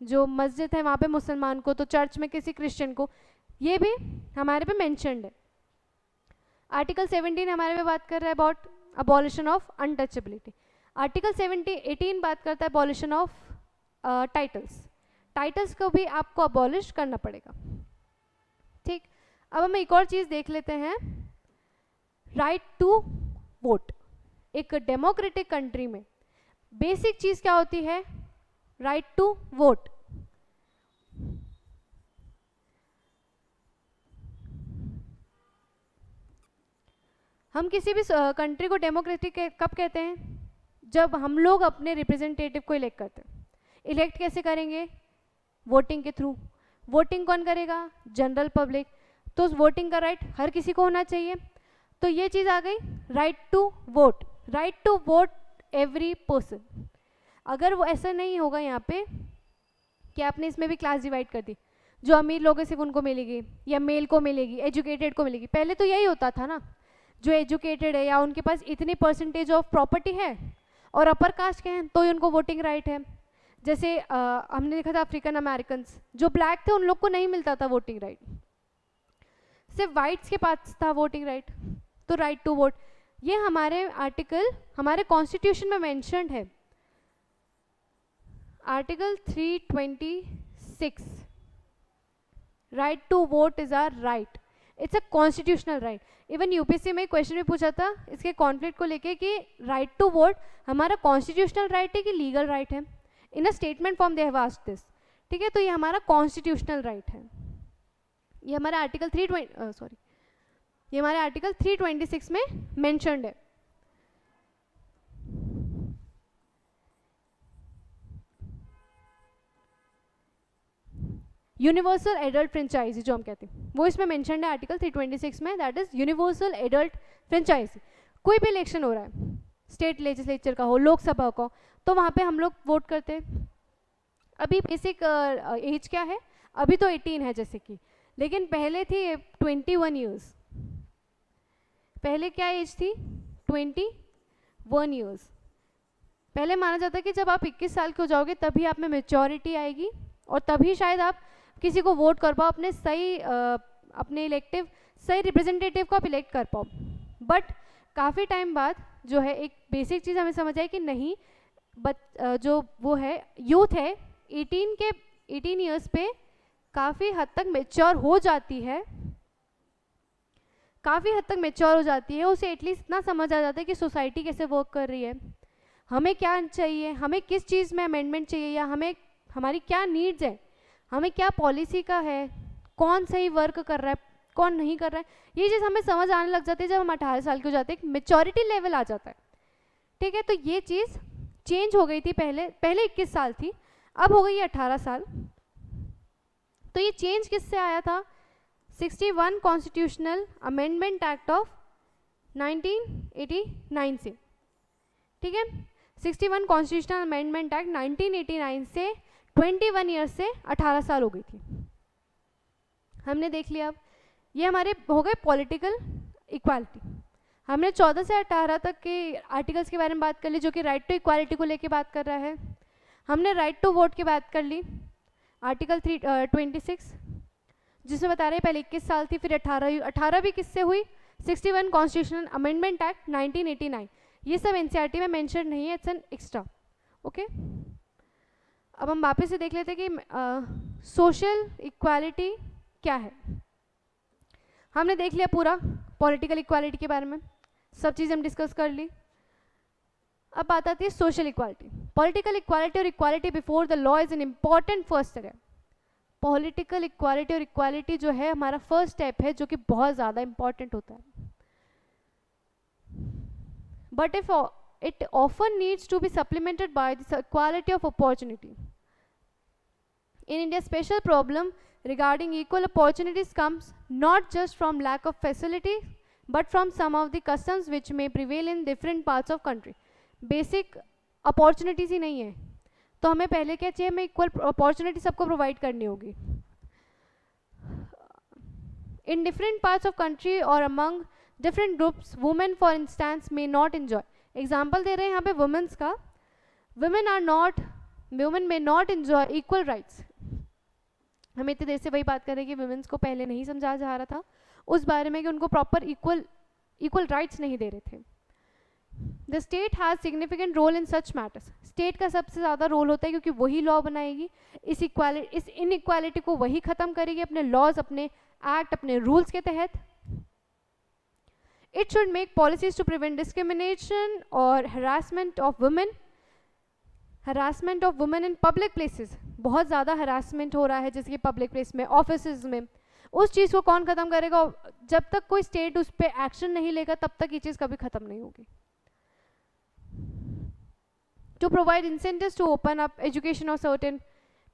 जो मस्जिद है वहाँ पे मुसलमान को, तो चर्च में किसी क्रिश्चियन को, ये भी हमारे पे मेंशन्ड है। आर्टिकल 17 हमारे पे बात कर रहा है about abolition of untouchability. Article 18 बात करता है अबॉलिशन ऑफ टाइटल्स को भी आपको अबॉलिश करना पड़ेगा। ठीक, अब हम एक और चीज़ देख लेते हैं, राइट टू वोट। एक डेमोक्रेटिक कंट्री में बेसिक चीज़ क्या होती है, राइट टू वोट। हम किसी भी कंट्री को डेमोक्रेटिक कब कहते हैं, जब हम लोग अपने रिप्रेजेंटेटिव को इलेक्ट करते हैं। इलेक्ट कैसे करेंगे, वोटिंग के थ्रू। वोटिंग कौन करेगा, जनरल पब्लिक, तो उस वोटिंग का राइट हर किसी को होना चाहिए। तो ये चीज़ आ गई right to vote, right to vote every person. अगर वो ऐसा नहीं होगा यहाँ पे कि आपने इसमें भी क्लास डिवाइड कर दी, जो अमीर लोग हैं सिर्फ उनको मिलेगी या मेल को मिलेगी, एजुकेटेड को मिलेगी। पहले तो यही होता था ना, जो एजुकेटेड है या उनके पास इतनी परसेंटेज ऑफ प्रॉपर्टी है और अपर कास्ट के हैं तो ही उनको वोटिंग राइट है। जैसे हमने देखा था अफ्रीकन अमेरिकन जो ब्लैक थे उन लोग को नहीं मिलता था वोटिंग राइट, सिर्फ वाइट्स के पास था वोटिंग राइट। तो राइट टू वोट ये हमारे आर्टिकल, हमारे कॉन्स्टिट्यूशन में मेंशन्ड है article 326, right to vote is our right, it's a constitutional right. Even UPSC में क्वेश्चन भी पूछा था इसके कॉन्फ्लिक्ट को लेके कि राइट टू वोट हमारा कॉन्स्टिट्यूशनल राइट है कि लीगल राइट है. In a statement form they have asked this. ठीक है, तो ये हमारा कॉन्स्टिट्यूशनल राइट है. ये हमारा आर्टिकल 326 में मेंशन्ड है. यूनिवर्सल एडल्ट फ्रेंचाइजी जो हम कहते हैं वो इसमें मेंशन्ड है आर्टिकल 326 में, that is universal adult franchise. कोई भी इलेक्शन हो रहा है, स्टेट लेजिस्लेचर का हो, लोकसभा का हो, तो वहाँ पे हम लोग वोट करते हैं. अभी बेसिक एज क्या है, अभी तो 18 है जैसे कि, लेकिन पहले थी 21 ईयर्स. पहले क्या एज थी, 21 ईयर्स. पहले माना जाता है कि जब आप 21 साल के हो जाओगे तभी आप में मेच्योरिटी आएगी और तभी शायद आप किसी को वोट कर पाओ, अपने सही अपने इलेक्टिव सही रिप्रेजेंटेटिव को आप इलेक्ट कर पाओ. बट काफ़ी टाइम बाद जो है एक बेसिक चीज़ हमें समझ आई कि नहीं, जो वो है यूथ है 18 ईयर्स पे काफ़ी हद तक मेच्योर हो जाती है, उसे एटलीस्ट इतना समझ आ जाता है कि सोसाइटी कैसे वर्क कर रही है, हमें क्या चाहिए, हमें किस चीज़ में अमेंडमेंट चाहिए, या हमें हमारी क्या नीड्स है, हमें क्या पॉलिसी का है, कौन सही वर्क कर रहा है, कौन नहीं कर रहा है. ये चीज़ हमें समझ आने लग जाती है जब हम 18 साल के हो जाते हैं, एक मेच्योरिटी लेवल आ जाता है. ठीक है, तो ये चीज़ चेंज हो गई थी. पहले 21 साल थी, अब हो गई 18 साल. तो ये चेंज किससे आया था, 61 कॉन्स्टिट्यूशनल अमेंडमेंट एक्ट ऑफ 1989 से. ठीक है, 61 कॉन्स्टिट्यूशनल अमेंडमेंट एक्ट 1989 से 21 ईयर्स से 18 साल हो गई थी. हमने देख लिया. अब ये हमारे हो गए पॉलिटिकल इक्वालिटी. हमने 14 से 18 तक के आर्टिकल्स के बारे में बात कर ली जो कि राइट टू इक्वालिटी को लेके बात कर रहा है. हमने राइट टू वोट की बात कर ली, आर्टिकल 326 जिसमें बता रहे हैं पहले 21 साल थी, फिर 18 भी किससे हुई, 61 कॉन्स्टिट्यूशनल अमेंडमेंट एक्ट 1989. ये सब एनसीईआरटी में मेंशन नहीं है, इट्स एन एक्स्ट्रा. ओके, अब हम वापस से देख लेते हैं कि सोशल इक्वालिटी क्या है. हमने देख लिया पूरा पॉलिटिकल इक्वालिटी के बारे में, सब चीज़ हम डिस्कस कर ली. अब बात आती है सोशल इक्वालिटी. पॉलिटिकल इक्वालिटी और equality before the law is an important first step. Political equality और इक्वालिटी जो है हमारा फर्स्ट स्टेप है जो कि बहुत ज़्यादा इंपॉर्टेंट होता है. But if it often needs to be supplemented by the equality of opportunity. In India, special problem regarding equal opportunities comes not just from lack of facility, but from some of the customs which may prevail in different parts of country. Basic opportunities ही नहीं है, तो हमें पहले क्या चाहिए, हमें equal opportunity सबको provide करनी होगी. In different parts of country or among different groups, women for instance may not enjoy. Example दे रहे हैं यहाँ पे women's का. Women may not enjoy equal rights. हम इतनी देर से वही बात कर रहे हैं कि women's को पहले नहीं समझाया जा रहा था उस बारे में कि उनको proper equal rights नहीं दे रहे थे. The state has significant role in such matters. State का सबसे ज़्यादा रोल होता है क्योंकि वही लॉ बनाएगी, इस इनइक्वालिटी को वही ख़त्म करेगी अपने लॉज, अपने एक्ट, अपने रूल्स के तहत. It should make policies to prevent discrimination or harassment of women. Harassment of women in public places. बहुत ज़्यादा harassment हो रहा है जैसे कि public place में, offices में. उस चीज़ को कौन ख़त्म करेगा? जब तक कोई state उस पर action नहीं लेगा तब तक ये चीज़ कभी ख़त्म नहीं होगी. To provide incentives to open up education of certain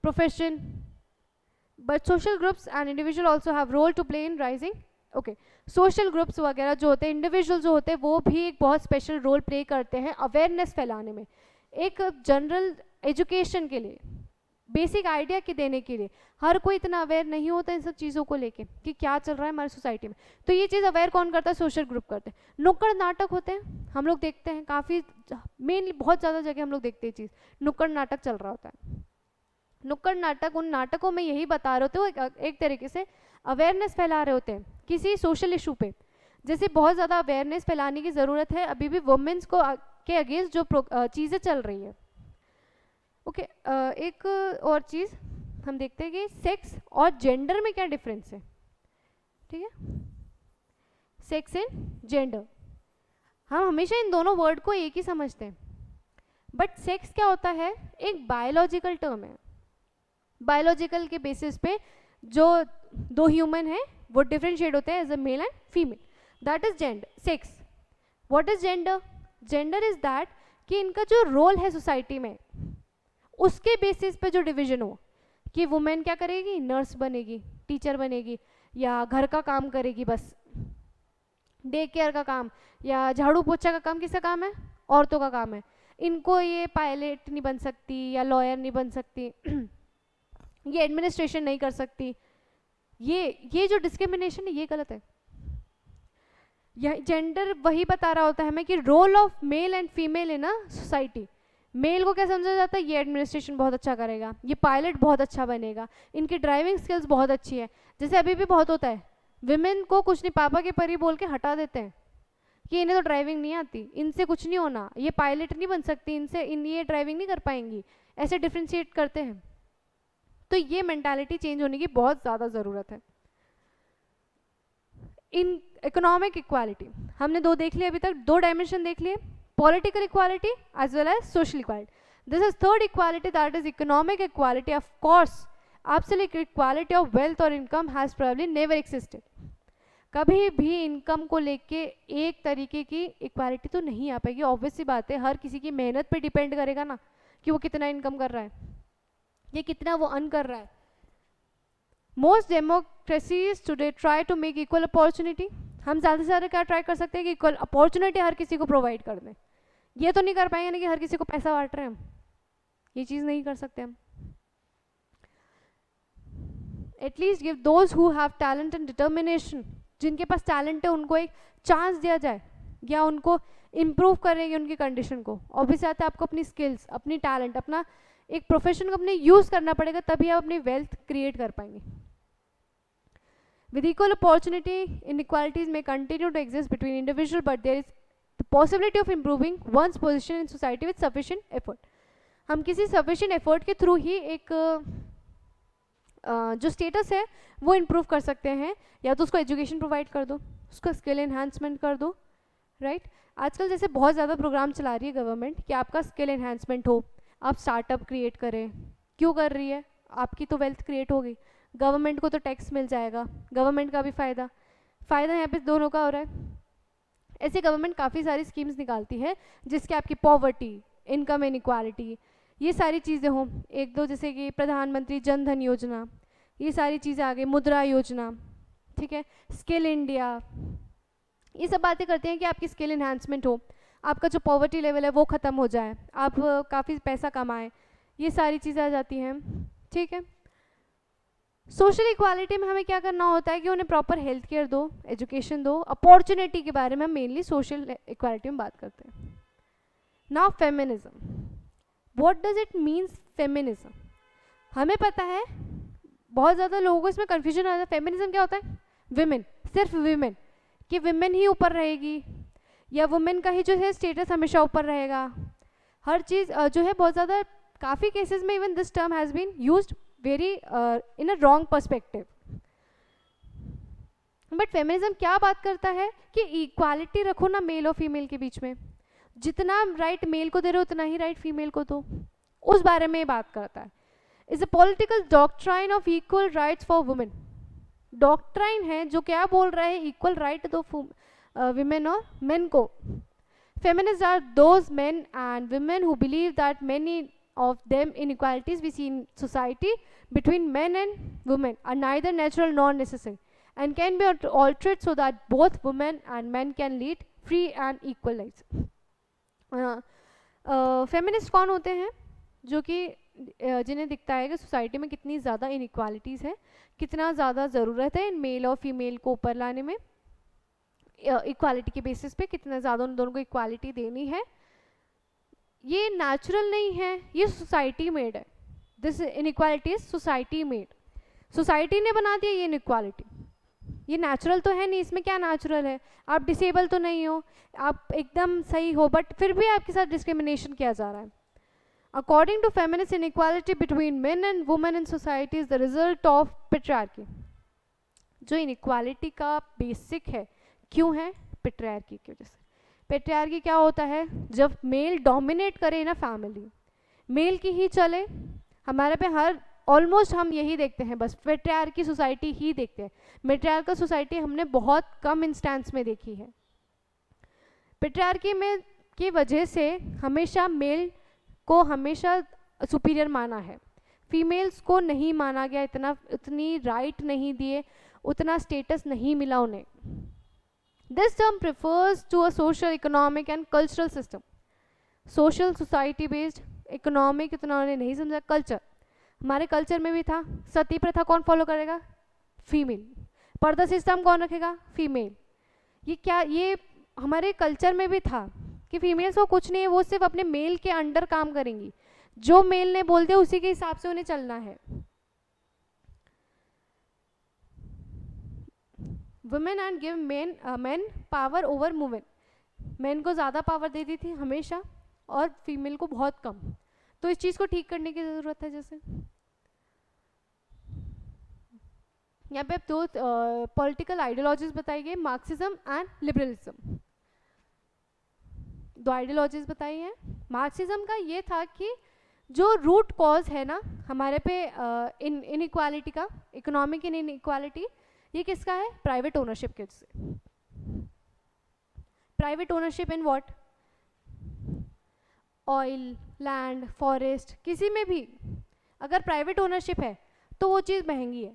profession, but social groups and individual also have role to play in rising. Okay, social groups वगैरह जो होते हैं, इंडिविजुअल जो होते हैं, वो भी एक बहुत स्पेशल रोल प्ले करते हैं अवेयरनेस फैलाने में, एक जनरल एजुकेशन के लिए, बेसिक आइडिया के देने के लिए. हर कोई इतना अवेयर नहीं होता इन सब चीज़ों को लेके कि क्या चल रहा है हमारी सोसाइटी में. तो ये चीज़ अवेयर कौन करता है? सोशल ग्रुप करते हैं. नुक्कड़ नाटक होते हैं, हम लोग देखते हैं काफ़ी, मेनली बहुत ज़्यादा जगह हम लोग देखते हैं चीज़, नुक्कड़ नाटक चल रहा होता है. नुक्कड़ नाटक, उन नाटकों में यही बता रहे होते हैं, एक तरीके से अवेयरनेस फैला रहे होते हैं किसी सोशल इशू पे. जैसे बहुत ज़्यादा अवेयरनेस फैलाने की ज़रूरत है अभी भी वुमेन्स को के अगेंस्ट जो चीज़ें चल रही हैं. ओके एक और चीज़ हम देखते हैं कि सेक्स और जेंडर में क्या डिफरेंस है, ठीक है, सेक्स एंड जेंडर। हम हमेशा इन दोनों वर्ड को एक ही समझते हैं, बट सेक्स क्या होता है, एक बायोलॉजिकल टर्म है। बायोलॉजिकल के बेसिस पे जो दो ह्यूमन है वो डिफरेंशिएट होते हैं as a male and female, that is gender. Sex, what is gender? Gender is that कि इनका जो रोल है सोसाइटी में उसके बेसिस पे जो डिवीजन हो, कि वुमेन क्या करेगी, नर्स बनेगी, टीचर बनेगी, या घर का काम करेगी, बस डे केयर का काम या झाड़ू पोछा का काम किसका काम है, औरतों का काम है। इनको ये पायलट नहीं बन सकती या लॉयर नहीं बन सकती ये एडमिनिस्ट्रेशन नहीं कर सकती। ये जो डिस्क्रिमिनेशन है ये गलत है। यह जेंडर वही बता रहा होता है हमें कि role of male and female in a society. Male को क्या समझा जाता है, ये एडमिनिस्ट्रेशन बहुत अच्छा करेगा, ये पायलट बहुत अच्छा बनेगा, इनकी ड्राइविंग स्किल्स बहुत अच्छी है। जैसे अभी भी बहुत होता है, विमेन को कुछ नहीं, पापा के परी बोल के हटा देते हैं कि इन्हें तो ड्राइविंग नहीं आती, इनसे कुछ नहीं होना, ये पायलट नहीं बन सकती, ये ड्राइविंग नहीं कर पाएंगी, ऐसे डिफ्रेंशिएट करते हैं। तो ये मेंटालिटी चेंज होने की बहुत ज़्यादा ज़रूरत है। इन इकोनॉमिक इक्वालिटी हमने दो देख लिए अभी तक, दो डायमेंशन देख लिए, political equality as well as social equality. This is third equality, that is economic equality. Of course, absolute equality of wealth or income has probably never existed. कभी भी इनकम को लेके एक तरीके की इक्वालिटी तो नहीं आ पाएगी, ऑब्वियस सी बात है, हर किसी की मेहनत पे डिपेंड करेगा ना कि वो कितना इनकम कर रहा है, ये कितना वो अर्न कर रहा है। Most democracies today try to make equal opportunity. हम ज़्यादा से ज़्यादा क्या ट्राई कर सकते हैं कि इक्वल अपॉर्चुनिटी हर किसी को प्रोवाइड कर दें। ये तो नहीं कर पाएंगे ना कि हर किसी को पैसा बांट रहे हैं हम, ये चीज़ नहीं कर सकते हम। At least give those who have talent and determination, जिनके पास टैलेंट है उनको एक चांस दिया जाए या उनको इम्प्रूव करेंगे उनकी कंडीशन को। ऑब्वियस आता है आपको अपनी स्किल्स, अपनी टैलेंट, अपना एक प्रोफेशन को अपने यूज़ करना पड़ेगा, तभी आप अपनी वेल्थ क्रिएट कर पाएंगे। With equal opportunity, inequalities may continue to exist between individuals, but there is the possibility of improving one's position in society with sufficient effort. हम किसी sufficient effort के थ्रू ही एक जो स्टेटस है वो इम्प्रूव कर सकते हैं, या तो उसको एजुकेशन प्रोवाइड कर दो, उसको स्किल एनहांसमेंट कर दो, राइट। आजकल जैसे बहुत ज़्यादा प्रोग्राम चला रही है गवर्नमेंट कि आपका स्किल एनहांसमेंट हो, आप स्टार्टअप क्रिएट करें। क्यों कर रही है, आपकी तो वेल्थ क्रिएट हो गई, गवर्नमेंट को तो टैक्स मिल जाएगा, गवर्नमेंट का भी फ़ायदा यहाँ पे दोनों का हो रहा है। ऐसे गवर्नमेंट काफ़ी सारी स्कीम्स निकालती है जिसके आपकी पॉवर्टी, इनकम इनइक्वालिटी, ये सारी चीज़ें हों। एक दो जैसे कि प्रधानमंत्री जन धन योजना, ये सारी चीज़ें आ गई, मुद्रा योजना, ठीक है, स्किल इंडिया, ये सब बातें करते हैं कि आपकी स्किल इन्हांसमेंट हो, आपका जो पॉवर्टी लेवल है वो ख़त्म हो जाए, आप काफ़ी पैसा कमाएं, ये सारी चीज़ें आ जाती हैं, ठीक है। सोशल इक्वालिटी में हमें क्या करना होता है कि उन्हें प्रॉपर हेल्थ केयर दो, एजुकेशन दो, अपॉर्चुनिटी के बारे में हम मेनली सोशल इक्वालिटी में बात करते हैं। Now feminism, what does it means feminism? हमें पता है, बहुत ज़्यादा लोगों को इसमें कन्फ्यूजन आता है, फेमिनिज्म क्या होता है, विमेन, सिर्फ विमेन, कि विमेन ही ऊपर रहेगी या वुमेन का ही जो है स्टेटस हमेशा ऊपर रहेगा, हर चीज़ जो है बहुत ज़्यादा, काफ़ी केसेस में even this term has been used very in a wrong perspective. But feminism क्या बात करता है कि इक्वालिटी रखो ना मेल और फीमेल के बीच में, जितना राइट मेल को दे रहे हो उतना ही राइट फीमेल को दो, उस बारे में बात करता है। Is a political doctrine of equal rights for women, doctrine है जो क्या बोल रहा है, इक्वल राइट दो विमेन और मेन को। Feminist are those men and women who believe that many of them inequalities we see in society between men and women are neither natural nor necessary and can be altered so that both women and men can lead free and equal lives. Feminist कौन होते हैं? जो कि जिन्हें दिखता है कि सोसाइटी में कितनी ज़्यादा इनइक्वालिटीज़ है, कितना ज़्यादा ज़रूरत है इन मेल और फीमेल को ऊपर लाने में, इक्वालिटी के बेसिस पे कितना ज़्यादा उन दोनों को इक्वालिटी देनी है। ये नेचुरल नहीं है, ये सोसाइटी मेड है। This inequality is society made, society ने बना दिया ये इनइक्वालिटी, ये नेचुरल तो है नहीं। इसमें क्या नेचुरल है, आप डिसेबल तो नहीं हो, आप एकदम सही हो, बट फिर भी आपके साथ डिस्क्रिमिनेशन किया जा रहा है। According to feminist, inequality between men and women in society is the result of patriarchy. जो inequality का basic है, क्यों है? patriarchy की वजह से. patriarchy क्या होता है? जब मेल dominate करे ना फैमिली, मेल की ही चले, हमारे पे हर ऑलमोस्ट हम यही देखते हैं, बस पेट्रियार्की सोसाइटी ही देखते हैं. मेट्रियार्कल सोसाइटी हमने बहुत कम इंस्टेंस में देखी है. पेट्रियार्की में की वजह से हमेशा मेल को हमेशा सुपीरियर माना है, फीमेल्स को नहीं माना गया, उतनी राइट नहीं दिए, उतना स्टेटस नहीं मिला उन्हें. This term prefers to a social, economic and cultural system. Social, society based, economic इतना उन्होंने नहीं समझा. कल्चर, हमारे कल्चर में भी था, सती प्रथा कौन फॉलो करेगा? फीमेल. पर्दा सिस्टम कौन रखेगा? फीमेल. ये हमारे कल्चर में भी था कि फीमेल्स को कुछ नहीं है, वो सिर्फ अपने मेल के अंडर काम करेंगी, जो मेल ने बोल दिया उसी के हिसाब से उन्हें चलना है. Women and give main power over women. Main को ज़्यादा पावर दे दी थी हमेशा और फीमेल को बहुत कम. तो इस चीज़ को ठीक करने की ज़रूरत है. जैसे यहाँ पे दो पॉलिटिकल आइडियोलॉजीज बताई गई, मार्क्सिज्म एंड लिबरलिज्म. दो आइडियोलॉजीज बताई हैं. मार्क्सिज्म का ये था कि जो रूट कॉज है ना हमारे पे इनइक्वालिटी का, इकोनॉमिक इनइक्वालिटी, ये किसका है? प्राइवेट ओनरशिप के से. Private ownership in what? Oil, land, forest, किसी में भी अगर प्राइवेट ओनरशिप है तो वो चीज़ महंगी है,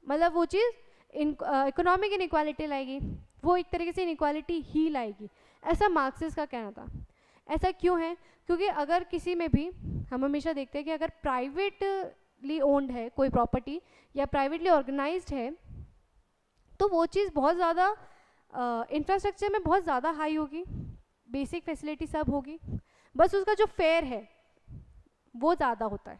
मतलब वो चीज़ इकोनॉमिक इनइक्वालिटी लाएगी, वो एक तरीके से इनइक्वालिटी ही लाएगी. ऐसा मार्क्सिस्ट का कहना था. ऐसा क्यों है? क्योंकि अगर किसी में भी हम हमेशा देखते हैं कि अगर प्राइवेटली ओन्ड है कोई प्रॉपर्टी या प्राइवेटली ऑर्गेनाइज्ड है तो वो चीज़ बहुत ज़्यादा इंफ्रास्ट्रक्चर में बहुत ज़्यादा हाई होगी, बेसिक फैसिलिटी सब होगी, बस उसका जो फेयर है वो ज़्यादा होता है.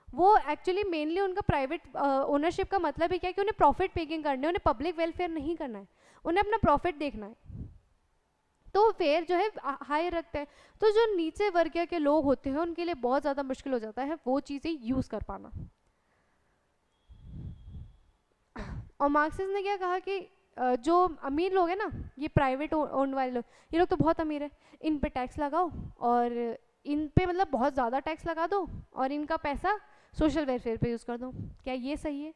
वो एक्चुअली मेनली उनका प्राइवेट ओनरशिप का मतलब है क्या कि उन्हें प्रॉफिट मेकिंग करनी है, उन्हें पब्लिक वेलफेयर नहीं करना है, उन्हें अपना प्रॉफिट देखना है. तो फेयर जो है हाई रखते हैं. तो जो नीचे वर्गीय के लोग होते हैं उनके लिए बहुत ज़्यादा मुश्किल हो जाता है वो चीज़ें यूज़ कर पाना. और मार्क्सिस्ट ने क्या कहा कि जो अमीर लोग हैं ना, ये प्राइवेट ओन्ड वाले लोग, ये लोग तो बहुत अमीर है, इन पे टैक्स लगाओ और इन पे मतलब बहुत ज़्यादा टैक्स लगा दो और इनका पैसा सोशल वेलफेयर पे यूज़ कर दो. क्या ये सही है?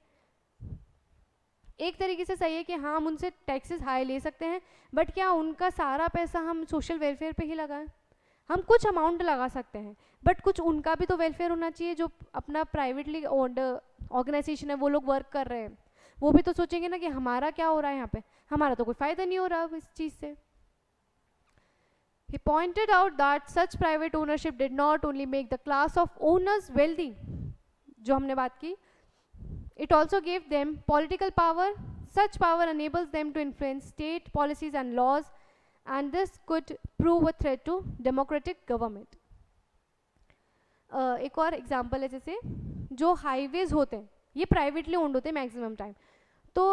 एक तरीके से सही है कि हाँ हम उनसे टैक्सेस हाई ले सकते हैं, बट क्या उनका सारा पैसा हम सोशल वेलफेयर पे ही लगाएं? हम कुछ अमाउंट लगा सकते हैं, बट कुछ उनका भी तो वेलफेयर होना चाहिए. जो अपना प्राइवेटली ओन्ड ऑर्गेनाइजेशन है वो लोग वर्क कर रहे हैं, वो भी तो सोचेंगे ना कि हमारा क्या हो रहा है यहाँ पे, हमारा तो कोई फ़ायदा नहीं हो रहा इस चीज़ से. He pointed out that such private ownership did not only make the class of owners wealthy, जो हमने बात की, it also gave them political power. Such power enables them to influence state policies and laws, and this could prove a threat to democratic government. एक और एग्जाम्पल है, जैसे जो हाईवेज होते हैं ये प्राइवेटली ओन्ड होते हैं मैक्सिमम टाइम, तो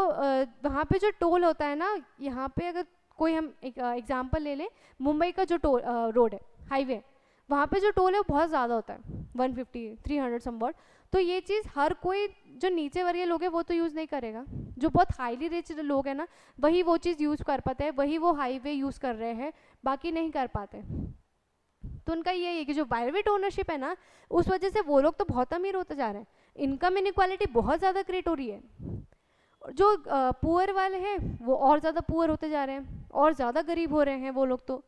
वहाँ पे जो टोल होता है ना, यहाँ पे अगर कोई हम एक एग्जांपल ले लें, मुंबई का जो टोल रोड है, हाईवे, वहाँ पे जो टोल है वो बहुत ज़्यादा होता है, 150, 300 समवॉट. तो ये चीज़ हर कोई जो नीचे वर्गीय लोग हैं वो तो यूज़ नहीं करेगा, जो बहुत हाईली रिच लोग हैं ना वही वो चीज़ यूज़ कर पाते हैं, वही वो हाईवे यूज़ कर रहे हैं, बाकी नहीं कर पाते. तो उनका ये है कि जो प्राइवेट ओनरशिप है ना उस वजह से वो लोग तो बहुत अमीर होते जा रहे हैं, इनकम इनइक्वालिटी बहुत ज़्यादा क्रिएट हो रही है. जो पुअर वाले हैं वो और ज़्यादा पुअर होते जा रहे हैं, और ज़्यादा गरीब हो रहे हैं वो लोग. तो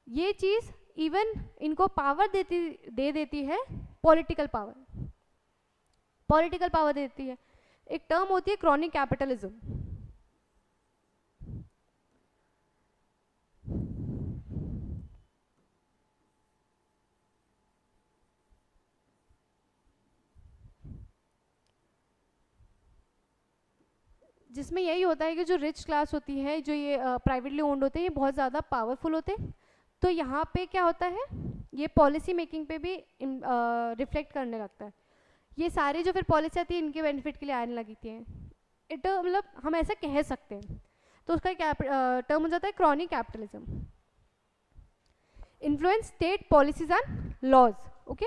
ये चीज़ इवन इनको पावर दे देती है, पॉलिटिकल पावर. पॉलिटिकल पावर देती है. एक टर्म होती है क्रॉनिक कैपिटलिज्म. जिसमें यही होता है कि जो रिच क्लास होती है, जो ये प्राइवेटली ओन्ड होते हैं, ये बहुत ज़्यादा पावरफुल होते हैं. तो यहाँ पे क्या होता है, ये पॉलिसी मेकिंग पे भी रिफ्लेक्ट करने लगता है. ये सारी जो फिर पॉलिसी आती है इनके बेनिफिट के लिए आने लगती है. इट मतलब हम ऐसा कह सकते हैं. तो उसका टर्म हो जाता है chronic capitalism. Influence state policies and laws. Okay,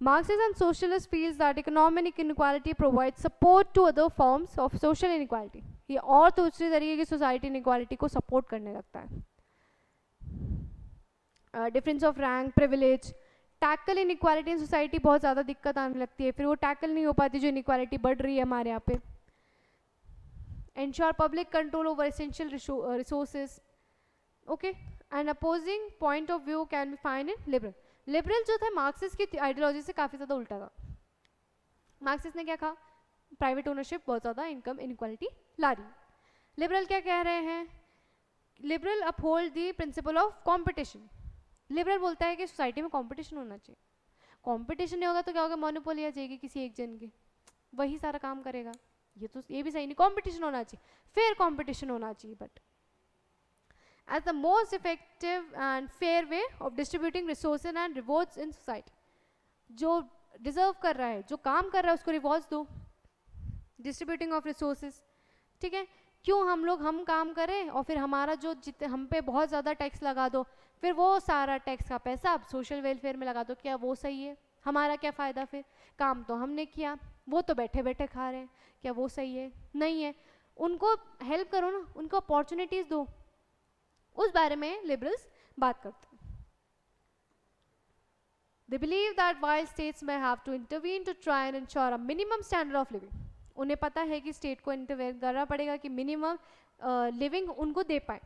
Marxist and socialist feels that economic inequality provides support to other forms of social inequality. ये और दूसरी तरीके की सोसाइटी इनइक्वालिटी को सपोर्ट करने लगता है. Difference of rank, privilege, tackle inequality in society बहुत ज़्यादा दिक्कत आने लगती है, फिर वो टैकल नहीं हो पाती जो इनइक्वालिटी बढ़ रही है हमारे यहाँ पे. Ensure public control over essential resources. Okay, and opposing point of view can be found in liberal. Liberal जो था मार्क्सिस्ट की आइडियोलॉजी से काफ़ी ज़्यादा उल्टा था. मार्क्सिस्ट ने क्या कहा, प्राइवेट ओनरशिप बहुत ज़्यादा इनकम इनइक्वालिटी ला रही. लिबरल क्या कह रहे हैं, liberal uphold the principle of competition. Liberal बोलता है कि सोसाइटी में कंपटीशन होना चाहिए. कंपटीशन नहीं होगा तो क्या होगा, मोनोपोली आ जाएगी किसी एक जन की, वही सारा काम करेगा. ये भी सही नहीं, कंपटीशन होना चाहिए, फेयर कंपटीशन होना चाहिए. But as the most effective and fair way of distributing resources and rewards in society. जो डिजर्व कर रहा है, जो काम कर रहा है उसको रिवॉर्ड्स दो. डिस्ट्रीब्यूटिंग ऑफ रिसोर्सेज, ठीक है. क्यों हम काम करें और फिर हमारा जो हम पे बहुत ज़्यादा टैक्स लगा दो, फिर वो सारा टैक्स का पैसा आप सोशल वेलफेयर में लगा दो. क्या वो सही है? हमारा क्या फ़ायदा? फिर काम तो हमने किया, वो तो बैठे बैठे खा रहे हैं. क्या वो सही है? नहीं है. उनको हेल्प करो ना, उनको अपॉर्चुनिटीज़ दो. उस बारे में लिबरल्स बात करते हैं. They believe that while states may have to intervene to try and ensure a minimum standard of living, उन्हें पता है कि स्टेट को इंटरवेन करना पड़ेगा कि मिनिमम लिविंग उनको दे पाए,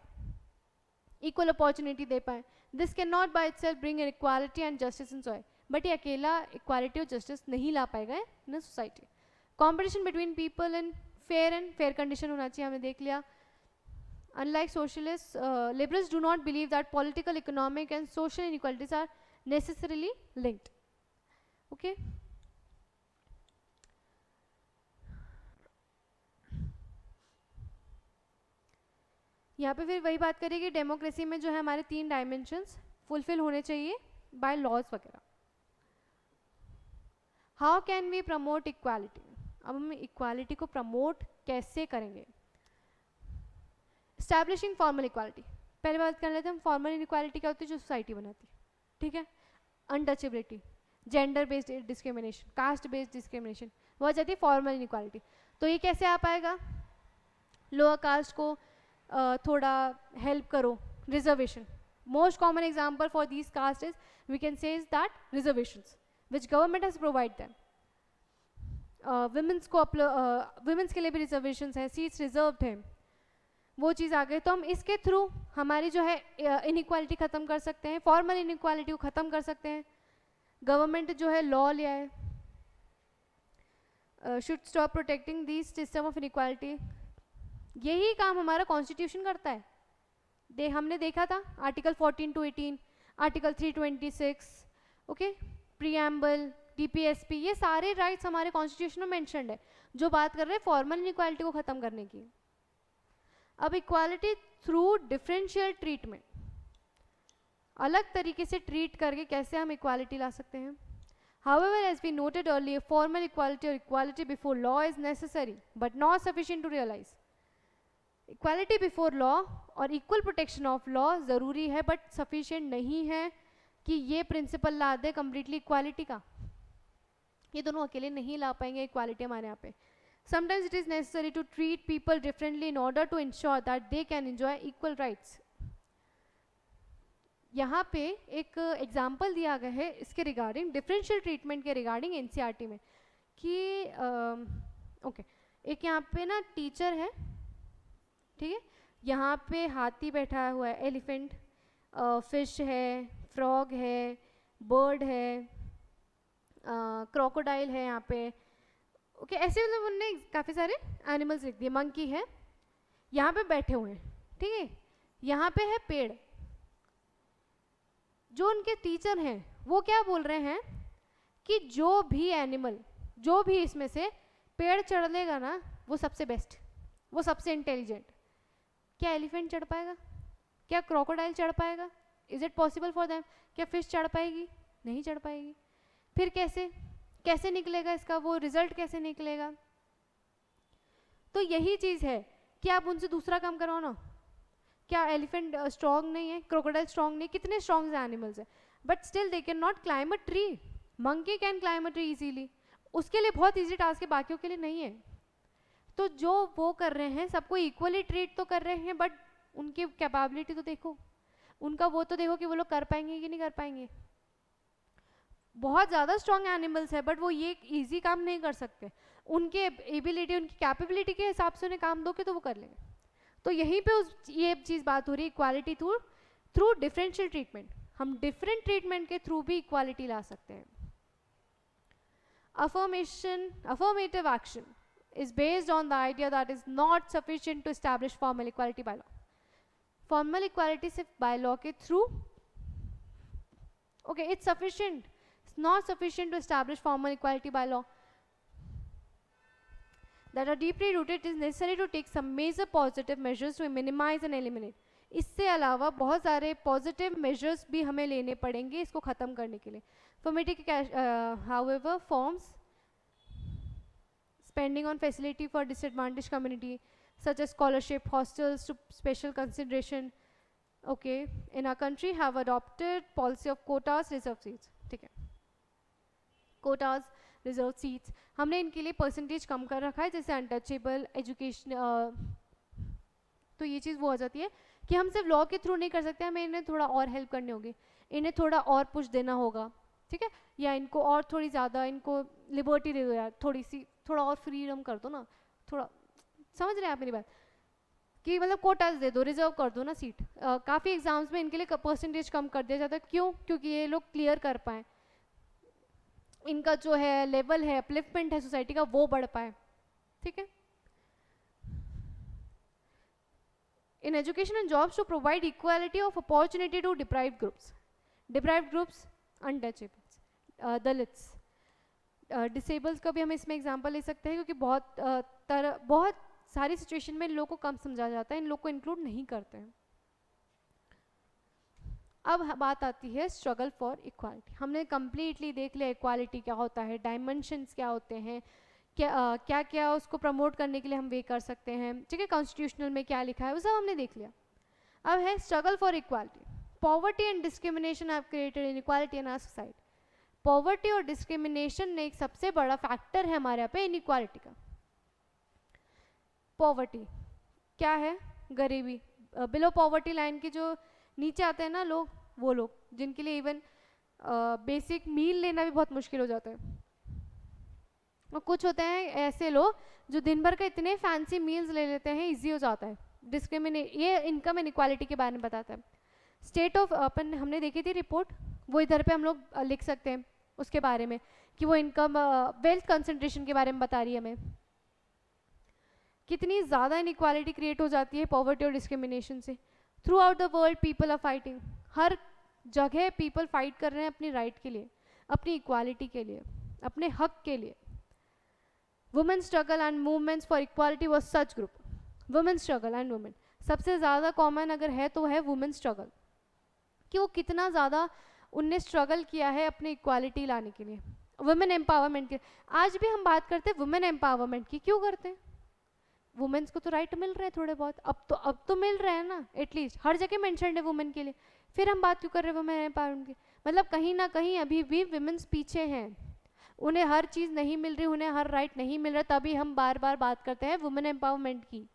इक्वल अपॉर्चुनिटी दे पाए. This can not by itself bring in equality and justice in society. But ये अकेला इक्वालिटी और जस्टिस नहीं ला पाएगा in society. Competition between people in fair condition होना चाहिए, हमने देख लिया. Unlike socialists, liberals do not believe that political, economic and social inequalities are necessarily linked. Okay. यहाँ पे फिर वही बात करें कि डेमोक्रेसी में जो है हमारे 3 डायमेंशंस फुलफिल होने चाहिए बाय लॉज वगैरह. How can we promote equality? अब हम इक्वालिटी को प्रमोट कैसे करेंगे? Establishing formal equality. पहले बात कर लेते हैं हम फॉर्मल इनइक्वालिटी क्या होती है जो सोसाइटी बनाती है. ठीक है. Untouchability, gender based discrimination, caste based discrimination, वो आ जाती है फॉर्मल इनइक्वालिटी. तो ये कैसे आ पाएगा? लोअर कास्ट को थोड़ा हेल्प करो, reservation. Most common example for these caste is we can say is that reservations which government has provide them. Women's के लिए भी रिजर्वेशंस हैं, सीट्स रिजर्व्ड हैं, वो चीज़ आ गई. तो हम इसके थ्रू हमारी जो है इनइक्वालिटी ख़त्म कर सकते हैं, फॉर्मल इनइक्वालिटी को ख़त्म कर सकते हैं. गवर्नमेंट जो है लॉ लिया है, should stop protecting this system of inequality. यही काम हमारा कॉन्स्टिट्यूशन करता है. हमने देखा था article 14 to 18, article 326, okay, preamble, DPSP, ये सारे राइट्स हमारे कॉन्स्टिट्यूशन में मेंशन्ड है जो बात कर रहे हैं फॉर्मल इनइक्वालिटी को ख़त्म करने की. अब इक्वालिटी थ्रू डिफरेंशियल ट्रीटमेंट, अलग तरीके से ट्रीट करके कैसे हम इक्वालिटी ला सकते हैं. However, as we noted earlier, formal equality or equality before law is necessary but not sufficient to realize. Equality before law और equal protection of law ज़रूरी है but sufficient नहीं है कि ये प्रिंसिपल ला दे completely equality का. ये दोनों अकेले नहीं ला पाएंगे equality हमारे यहाँ पे. Sometimes it is necessary to treat people differently in order to ensure that they can enjoy equal rights. यहाँ पे एक एग्जाम्पल दिया गया है इसके रिगार्डिंग, डिफरेंशियल ट्रीटमेंट के रिगार्डिंग एनसीईआरटी में कि ओके, एक यहाँ पे ना टीचर है, ठीक है, यहाँ पे हाथी बैठा हुआ है, एलिफेंट, फिश है, फ्रॉग है, बर्ड है, क्रोकोडाइल है यहाँ पे. ओके, ऐसे मतलब उनने काफ़ी सारे एनिमल्स लिख दिए. मंकी है, यहाँ पे बैठे हुए हैं, ठीक है. यहाँ पे है पेड़. जो उनके टीचर हैं वो क्या बोल रहे हैं कि जो भी एनिमल, जो भी इसमें से पेड़ चढ़ लेगा ना वो सबसे बेस्ट, वो सबसे इंटेलिजेंट. क्या एलिफेंट चढ़ पाएगा? क्या क्रोकोडाइल चढ़ पाएगा? Is it possible for them? क्या फिश चढ़ पाएगी? नहीं चढ़ पाएगी. फिर कैसे निकलेगा इसका वो रिजल्ट, कैसे निकलेगा? तो यही चीज़ है कि आप उनसे दूसरा काम करवाओ ना. क्या एलिफेंट स्ट्रॉन्ग नहीं है? क्रोकोडाइल स्ट्रॉन्ग नहीं? कितने स्ट्रॉन्ग एनिमल्स है but still they can not climb a tree. Monkey can climb a tree easily, उसके लिए बहुत इजी टास्क है, बाकियों के लिए नहीं है। तो जो वो कर रहे हैं सबको इक्वली ट्रीट तो कर रहे हैं, बट उनकी कैपेबिलिटी तो देखो, उनका वो तो देखो कि वो लोग कर पाएंगे कि नहीं कर पाएंगे। बहुत ज़्यादा स्ट्रॉन्ग एनिमल्स है बट वो ये इजी काम नहीं कर सकते, उनके एबिलिटी उनकी कैपेबिलिटी के हिसाब से उन्हें काम दोगे तो वो कर लेंगे। तो यहीं पे ये चीज़ बात हो रही है इक्वालिटी थ्रू डिफरेंशियल ट्रीटमेंट, हम डिफरेंट ट्रीटमेंट के थ्रू भी इक्वालिटी ला सकते हैं। Affirmative action is based on the idea that is not sufficient to establish formal equality by law. Formal equality सिर्फ by law के through, okay, it's sufficient, it's not sufficient to establish formal equality by law. That are deeply rooted, it is necessary to take some major positive measures to minimize and eliminate. इससे अलावा बहुत सारे पॉजिटिव मेजर्स भी हमें लेने पड़ेंगे इसको ख़त्म करने के लिए। However, forms spending on facility for disadvantaged community such as scholarship, hostels to special consideration, okay, in our country have adopted policy of quotas, reserved seats, ठीक है, quotas, reserved seats, हमने इनके लिए परसेंटेज कम कर रखा है, जैसे अनटचेबल, एजुकेशन, तो ये चीज़ वो हो जाती है कि हम सिर्फ लॉ के थ्रू नहीं कर सकते, हमें इन्हें थोड़ा और हेल्प करनी होगी, इन्हें थोड़ा और पुश देना होगा, ठीक है, या इनको और थोड़ी ज़्यादा इनको लिबर्टी दे दो यार, थोड़ी सी, थोड़ा और फ्रीडम कर दो ना, थोड़ा, समझ रहे हैं आप मेरी बात, कि मतलब कोटास दे दो, रिजर्व कर दो ना सीट। काफ़ी एग्जाम्स में इनके लिए परसेंटेज कम कर दिया जाता है, क्यों? क्योंकि ये लोग क्लियर कर पाएँ, इनका जो है लेवल है, अपलिफ्टमेंट है सोसाइटी का, वो बढ़ पाए, ठीक है। In education and jobs to provide equality of opportunity to deprived groups, untouchables, dalits, disables का भी हम इसमें एग्जांपल ले सकते हैं, क्योंकि बहुत सारी सिचुएशन में इन लोगों को कम समझा जाता है, इन लोगों को इंक्लूड नहीं करते हैं। अब बात आती है स्ट्रगल फॉर इक्वालिटी। हमने कम्प्लीटली देख लिया इक्वालिटी क्या होता है, डायमेंशंस क्या होते हैं, क्या क्या उसको प्रमोट करने के लिए हम वे कर सकते हैं, ठीक है, कॉन्स्टिट्यूशनल में क्या लिखा है वो सब हमने देख लिया। अब है struggle for equality. Poverty and discrimination have created inequality in our society. Poverty और डिस्क्रिमिनेशन ने एक सबसे बड़ा फैक्टर है हमारे यहाँ पे इनइक्वालिटी का। पॉवर्टी क्या है? गरीबी, बिलो पॉवर्टी लाइन के जो नीचे आते हैं ना लोग, वो लोग जिनके लिए इवन बेसिक मील लेना भी बहुत मुश्किल हो जाता है, और कुछ होते हैं ऐसे लोग जो दिन भर का इतने फैंसी मील्स ले लेते हैं, इजी हो जाता है। ये इनकम इनइक्वालिटी के बारे में बताता है। स्टेट ऑफ, अपन हमने देखी थी रिपोर्ट, वो इधर पे हम लोग लिख सकते हैं उसके बारे में, कि वो इनकम वेल्थ कंसंट्रेशन के बारे में बता रही है हमें, कितनी ज़्यादा इनइक्वालिटी क्रिएट हो जाती है पॉवर्टी और डिस्क्रिमिनेशन से। Throughout the world people are fighting, हर जगह पीपल फाइट कर रहे हैं अपनी राइट के लिए, अपनी इक्वालिटी के लिए, अपने हक के लिए। Women struggle and movements for equality was such group. Women struggle and women सबसे ज़्यादा कॉमन अगर है तो है वुमेन स्ट्रगल, कि वो कितना ज़्यादा उनने स्ट्रगल किया है अपनी इक्वालिटी लाने के लिए, वुमेन एम्पावरमेंट के। आज भी हम बात करते हैं वुमेन एम्पावरमेंट की, क्यों करते हैं? वुमेन्स को तो राइट मिल रहे हैं थोड़े बहुत, अब तो मिल रहे हैं ना, एटलीस्ट हर जगह मेंशन है वुमेन के लिए, फिर हम बात क्यों कर रहे हैं वुमेन एम्पावरमेंट की? मतलब कहीं ना कहीं अभी भी वुमेन्स पीछे हैं, उन्हें हर चीज़ नहीं मिल रही, उन्हें हर राइट नहीं मिल रहा, तभी हम बार बार बात करते हैं वुमेन एम्पावरमेंट की।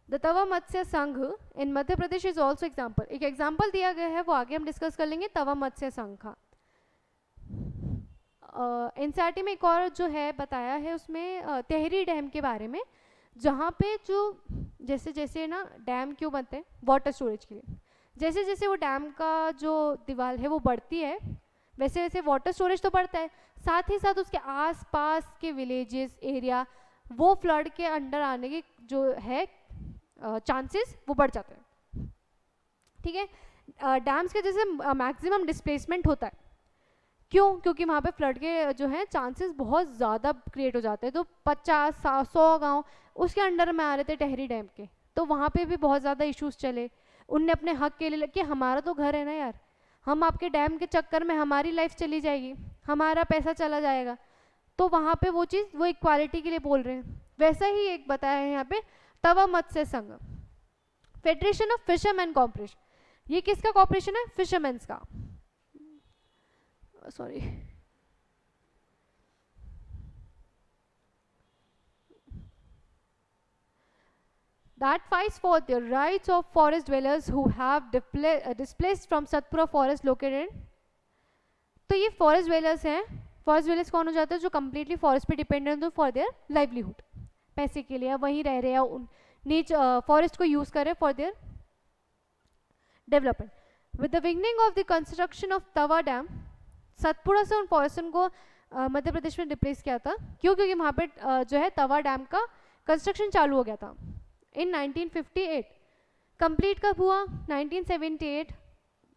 द तवा मत्स्य संघ इन Madhya Pradesh is also example. एक एग्जाम्पल दिया गया है, वो आगे हम डिस्कस कर लेंगे, तवा मत्स्य संघ का। एनसीईआरटी में एक और जो है बताया है उसमें तेहरी डैम के बारे में, जहाँ पे जो जैसे जैसे ना डैम क्यों बनते हैं? वाटर स्टोरेज के लिए। जैसे जैसे वो डैम का जो दीवार है वो बढ़ती है, वैसे वैसे वाटर स्टोरेज तो बढ़ता है, साथ ही साथ उसके आसपास के विलेजेस एरिया वो फ्लड के अंडर आने के जो है चांसेस वो बढ़ जाते हैं, ठीक है। डैम्स के जैसे मैक्सिमम डिस्प्लेसमेंट होता है, क्यों? क्योंकि वहाँ पे फ्लड के जो है चांसेस बहुत ज़्यादा क्रिएट हो जाते हैं। तो 50-100 गांव उसके अंडर में आ रहे थे टेहरी डैम के, तो वहाँ पे भी बहुत ज़्यादा इश्यूज चले। उनने अपने हक के लिए कि हमारा तो घर है ना यार, हम आपके डैम के चक्कर में हमारी लाइफ चली जाएगी, हमारा पैसा चला जाएगा, तो वहाँ पे वो चीज़ वो इक्वालिटी के लिए बोल रहे हैं। वैसा ही एक बताया है यहाँ पे तवा मत्स्य संघ, फेडरेशन ऑफ फिशरमैन कॉर्पोरेशन। ये किसका कॉर्पोरेशन है? फिशरमैन्स का। sorry. That fights for the rights of forest dwellers who have displaced from Satpura forest located in. तो ये फॉरेस्ट dwellers हैं. फॉरेस्ट dwellers कौन हो जाते हैं? जो कम्प्लीटली फॉरेस्ट पे डिपेंडेंट हो फॉर देयर लाइवलीहुड, पैसे के लिए वहीं रह रहे हैं, उन फॉरेस्ट को यूज कर रहे for their development. With the beginning of the construction of Tawa dam, Satpura से उन फॉरेस्ट को मध्य प्रदेश में रिप्लेस किया था. क्यों? क्योंकि वहाँ पे जो है तवा डैम का कंस्ट्रक्शन चालू हो गया था इन 1958. कंप्लीट कब हुआ? 1978.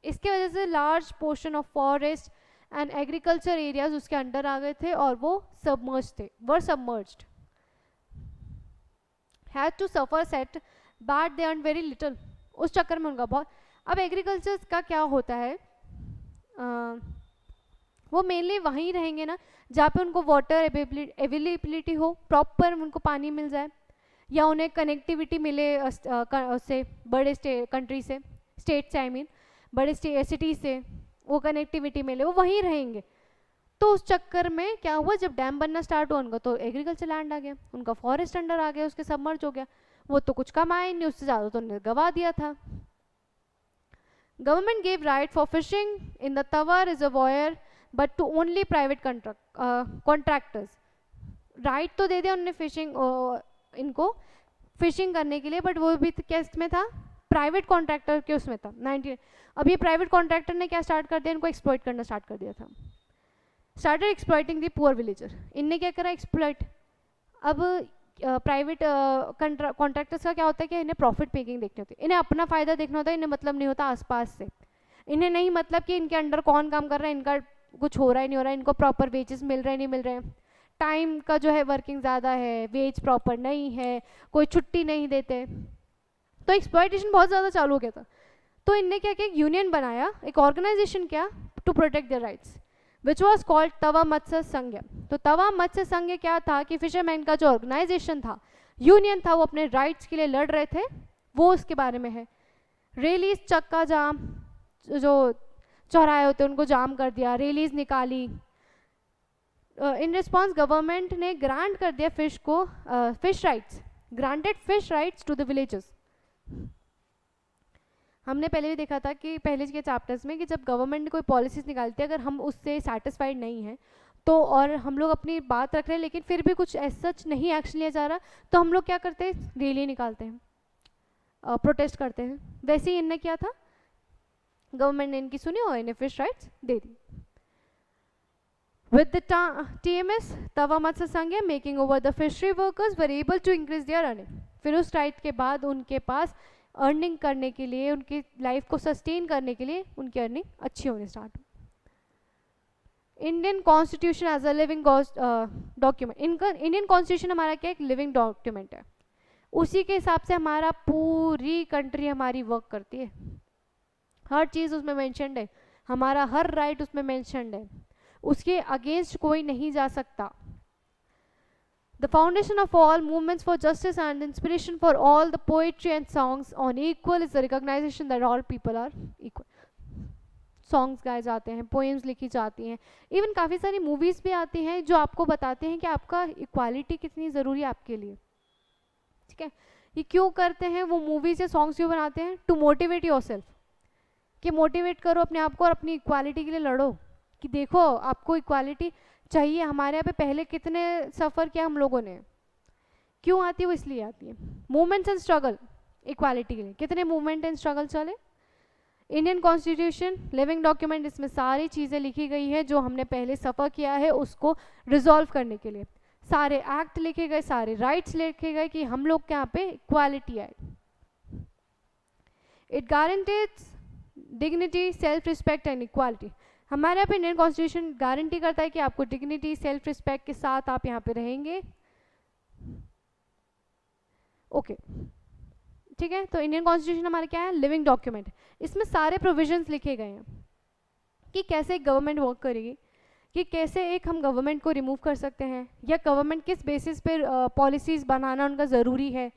इसके वजह से large portion of forest and agriculture areas उसके अंडर आ गए थे और वो सबमर्ज थे, were submerged, had to suffer set but they earn very little. उस चक्कर में उनका बहुत. अब एग्रीकल्चर का क्या होता है, वो मेनली वहीं रहेंगे ना जहाँ पे उनको वाटर अवेलेबिलिटी हो, प्रॉपर उनको पानी मिल जाए, या उन्हें कनेक्टिविटी मिले उससे बड़े कंट्री से, स्टेट से, आई मीन बड़े सिटी से वो कनेक्टिविटी मिले, वो वहीं रहेंगे. तो उस चक्कर में क्या हुआ, जब डैम बनना स्टार्ट हुआ उनका तो एग्रीकल्चर लैंड आ गया, उनका फॉरेस्ट अंडर आ गया, उसके सबमर्ज हो गया, वो तो कुछ कमाया ही नहीं, उससे ज़्यादा तो उन्होंने गवा दिया था. Government gave right for fishing in the Tawa reservoir but to only private contractors. Right तो दे दिया उन्होंने फिशिंग इनको फिशिंग करने के लिए, बट वो भी किस में था? प्राइवेट कॉन्ट्रैक्टर के उसमें था. 19 अब ये प्राइवेट कॉन्ट्रैक्टर ने क्या स्टार्ट कर दिया? इनको एक्सप्लॉइट करना स्टार्ट कर दिया था. Started exploiting the poor villager. इनने क्या करा? एक्सप्लॉइट. अब प्राइवेट कॉन्ट्रैक्टर्स का क्या होता है कि इन्हें प्रॉफिट मेकिंग देखनी होती है, इन्हें अपना फ़ायदा देखना होता है, इन्हें मतलब नहीं होता आसपास से. इन्हें नहीं मतलब कि इनके अंडर कौन काम कर रहा है, इनका कुछ हो रहा है नहीं हो रहा है, इनको प्रॉपर वेजेस मिल रहे हैं नहीं मिल रहे हैं, टाइम का जो है वर्किंग ज़्यादा है, वेज प्रॉपर नहीं है, कोई छुट्टी नहीं देते. तो एक्सप्लॉइटेशन बहुत ज़्यादा चालू हो गया था. तो इनने क्या किया? एक यूनियन बनाया, एक ऑर्गेनाइजेशन किया to protect their rights, which was called Tawa Matsya Sangh. तो तवा मत्स्य संघ क्या था कि फिशरमैन का जो ऑर्गेनाइजेशन था, यूनियन था, वो अपने राइट्स के लिए लड़ रहे थे, वो उसके बारे में है. रेलीज चक्का जाम, जो चौराहे होते उनको जाम कर दिया, रेलीज निकाली. इन रिस्पॉन्स गवर्नमेंट ने ग्रांट कर दिया फिश को fish rights, granted fish rights to the villages. हमने पहले भी देखा था कि पहले के चैप्टर्स में कि जब गवर्नमेंट ने कोई पॉलिसीज निकालती है, अगर हम उससे सेटिस्फाइड नहीं हैं तो, और हम लोग अपनी बात रख रहे हैं लेकिन फिर भी कुछ ऐसा सच नहीं एक्शन लिया जा रहा, तो हम लोग क्या करते हैं? रैली निकालते हैं, प्रोटेस्ट करते हैं. वैसे ही इनने किया था, गवर्नमेंट ने इनकी सुनी और इन्हें fish rights they the. With the TMS, तवा मत्स्य संघ making over the fishery workers were able to increase their earning. फिर उस राइट के बाद उनके पास अर्निंग करने के लिए, उनकी लाइफ को सस्टेन करने के लिए उनकी अर्निंग अच्छी होने start. Indian constitution as a living document. Indian constitution हमारा क्या? एक लिविंग डॉक्यूमेंट है. उसी के हिसाब से हमारा पूरी कंट्री हमारी वर्क करती है, हर चीज़ उसमें मेंशन्ड है, हमारा हर राइट उसमें मेंशन्ड है, उसके अगेंस्ट कोई नहीं जा सकता. The foundation of all movements for justice and inspiration for all the poetry and songs on equal is the recognition that all people are equal. Songs गाए जाते हैं, पोएम्स लिखी जाती हैं, इवन काफ़ी सारी मूवीज़ भी आती हैं जो आपको बताते हैं कि आपका इक्वालिटी कितनी ज़रूरी है आपके लिए. ठीक है, ये क्यों करते हैं? वो मूवीज़ या सॉन्ग्स क्यों बनाते हैं? टू मोटिवेट योरसेल्फ, कि मोटिवेट करो अपने आप को और अपनी इक्वालिटी के लिए लड़ो, कि देखो आपको इक्वालिटी चाहिए. हमारे यहाँ पे पहले कितने सफ़र किया हम लोगों ने, क्यों आती है? वो इसलिए आती है. मूवमेंट्स एंड स्ट्रगल इक्वालिटी के लिए, कितने मूवमेंट एंड स्ट्रगल चले. इंडियन कॉन्स्टिट्यूशन लिविंग डॉक्यूमेंट, इसमें सारी चीज़ें लिखी गई है जो हमने पहले सफ़र किया है उसको रिजॉल्व करने के लिए. सारे एक्ट लिखे गए, सारे राइट्स लिखे गए कि हम लोग के यहाँ पे इक्वालिटी है. It guarantees dignity, self respect and equality. हमारे यहाँ पे इंडियन कॉन्स्टिट्यूशन गारंटी करता है कि आपको डिग्निटी, सेल्फ रिस्पेक्ट के साथ आप यहाँ पे रहेंगे. ओके, ठीक है. तो इंडियन कॉन्स्टिट्यूशन हमारा क्या है? Living document. इसमें सारे प्रोविजंस लिखे गए हैं कि कैसे एक गवर्नमेंट वर्क करेगी, कि कैसे एक हम गवर्नमेंट को रिमूव कर सकते हैं, या गवर्नमेंट किस बेसिस पे पॉलिसीज़ बनाना उनका ज़रूरी है.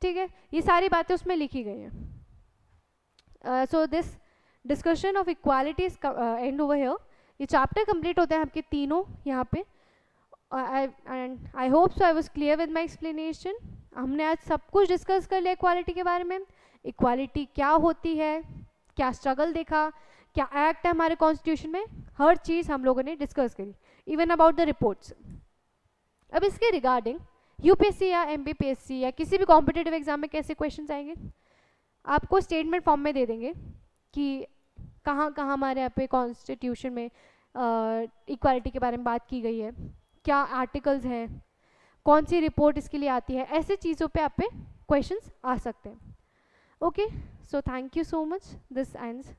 ठीक है, ये सारी बातें उसमें लिखी गई हैं. So this discussion of equality is end over here. ये चैप्टर कंप्लीट होते हैं आपके तीनों यहाँ पे। And I hope so I was clear with my explanation. हमने आज सब कुछ डिस्कस कर लिया इक्वालिटी के बारे में, इक्वालिटी क्या होती है, क्या स्ट्रगल देखा, क्या एक्ट है हमारे कॉन्स्टिट्यूशन में, हर चीज़ हम लोगों ने डिस्कस करी, इवन अबाउट द रिपोर्ट्स। अब इसके रिगार्डिंग यूपीएससी या एमपीपीएससी या किसी भी कॉम्पिटिटिव एग्जाम में कैसे क्वेश्चंस आएंगे, आपको स्टेटमेंट फॉर्म में दे देंगे कि कहाँ कहाँ हमारे यहाँ पे कॉन्स्टिट्यूशन में इक्वालिटी के बारे में बात की गई है, क्या आर्टिकल्स हैं, कौन सी रिपोर्ट इसके लिए आती है, ऐसे चीज़ों पे आप पे क्वेश्चंस आ सकते हैं। Okay, so thank you so much, this ends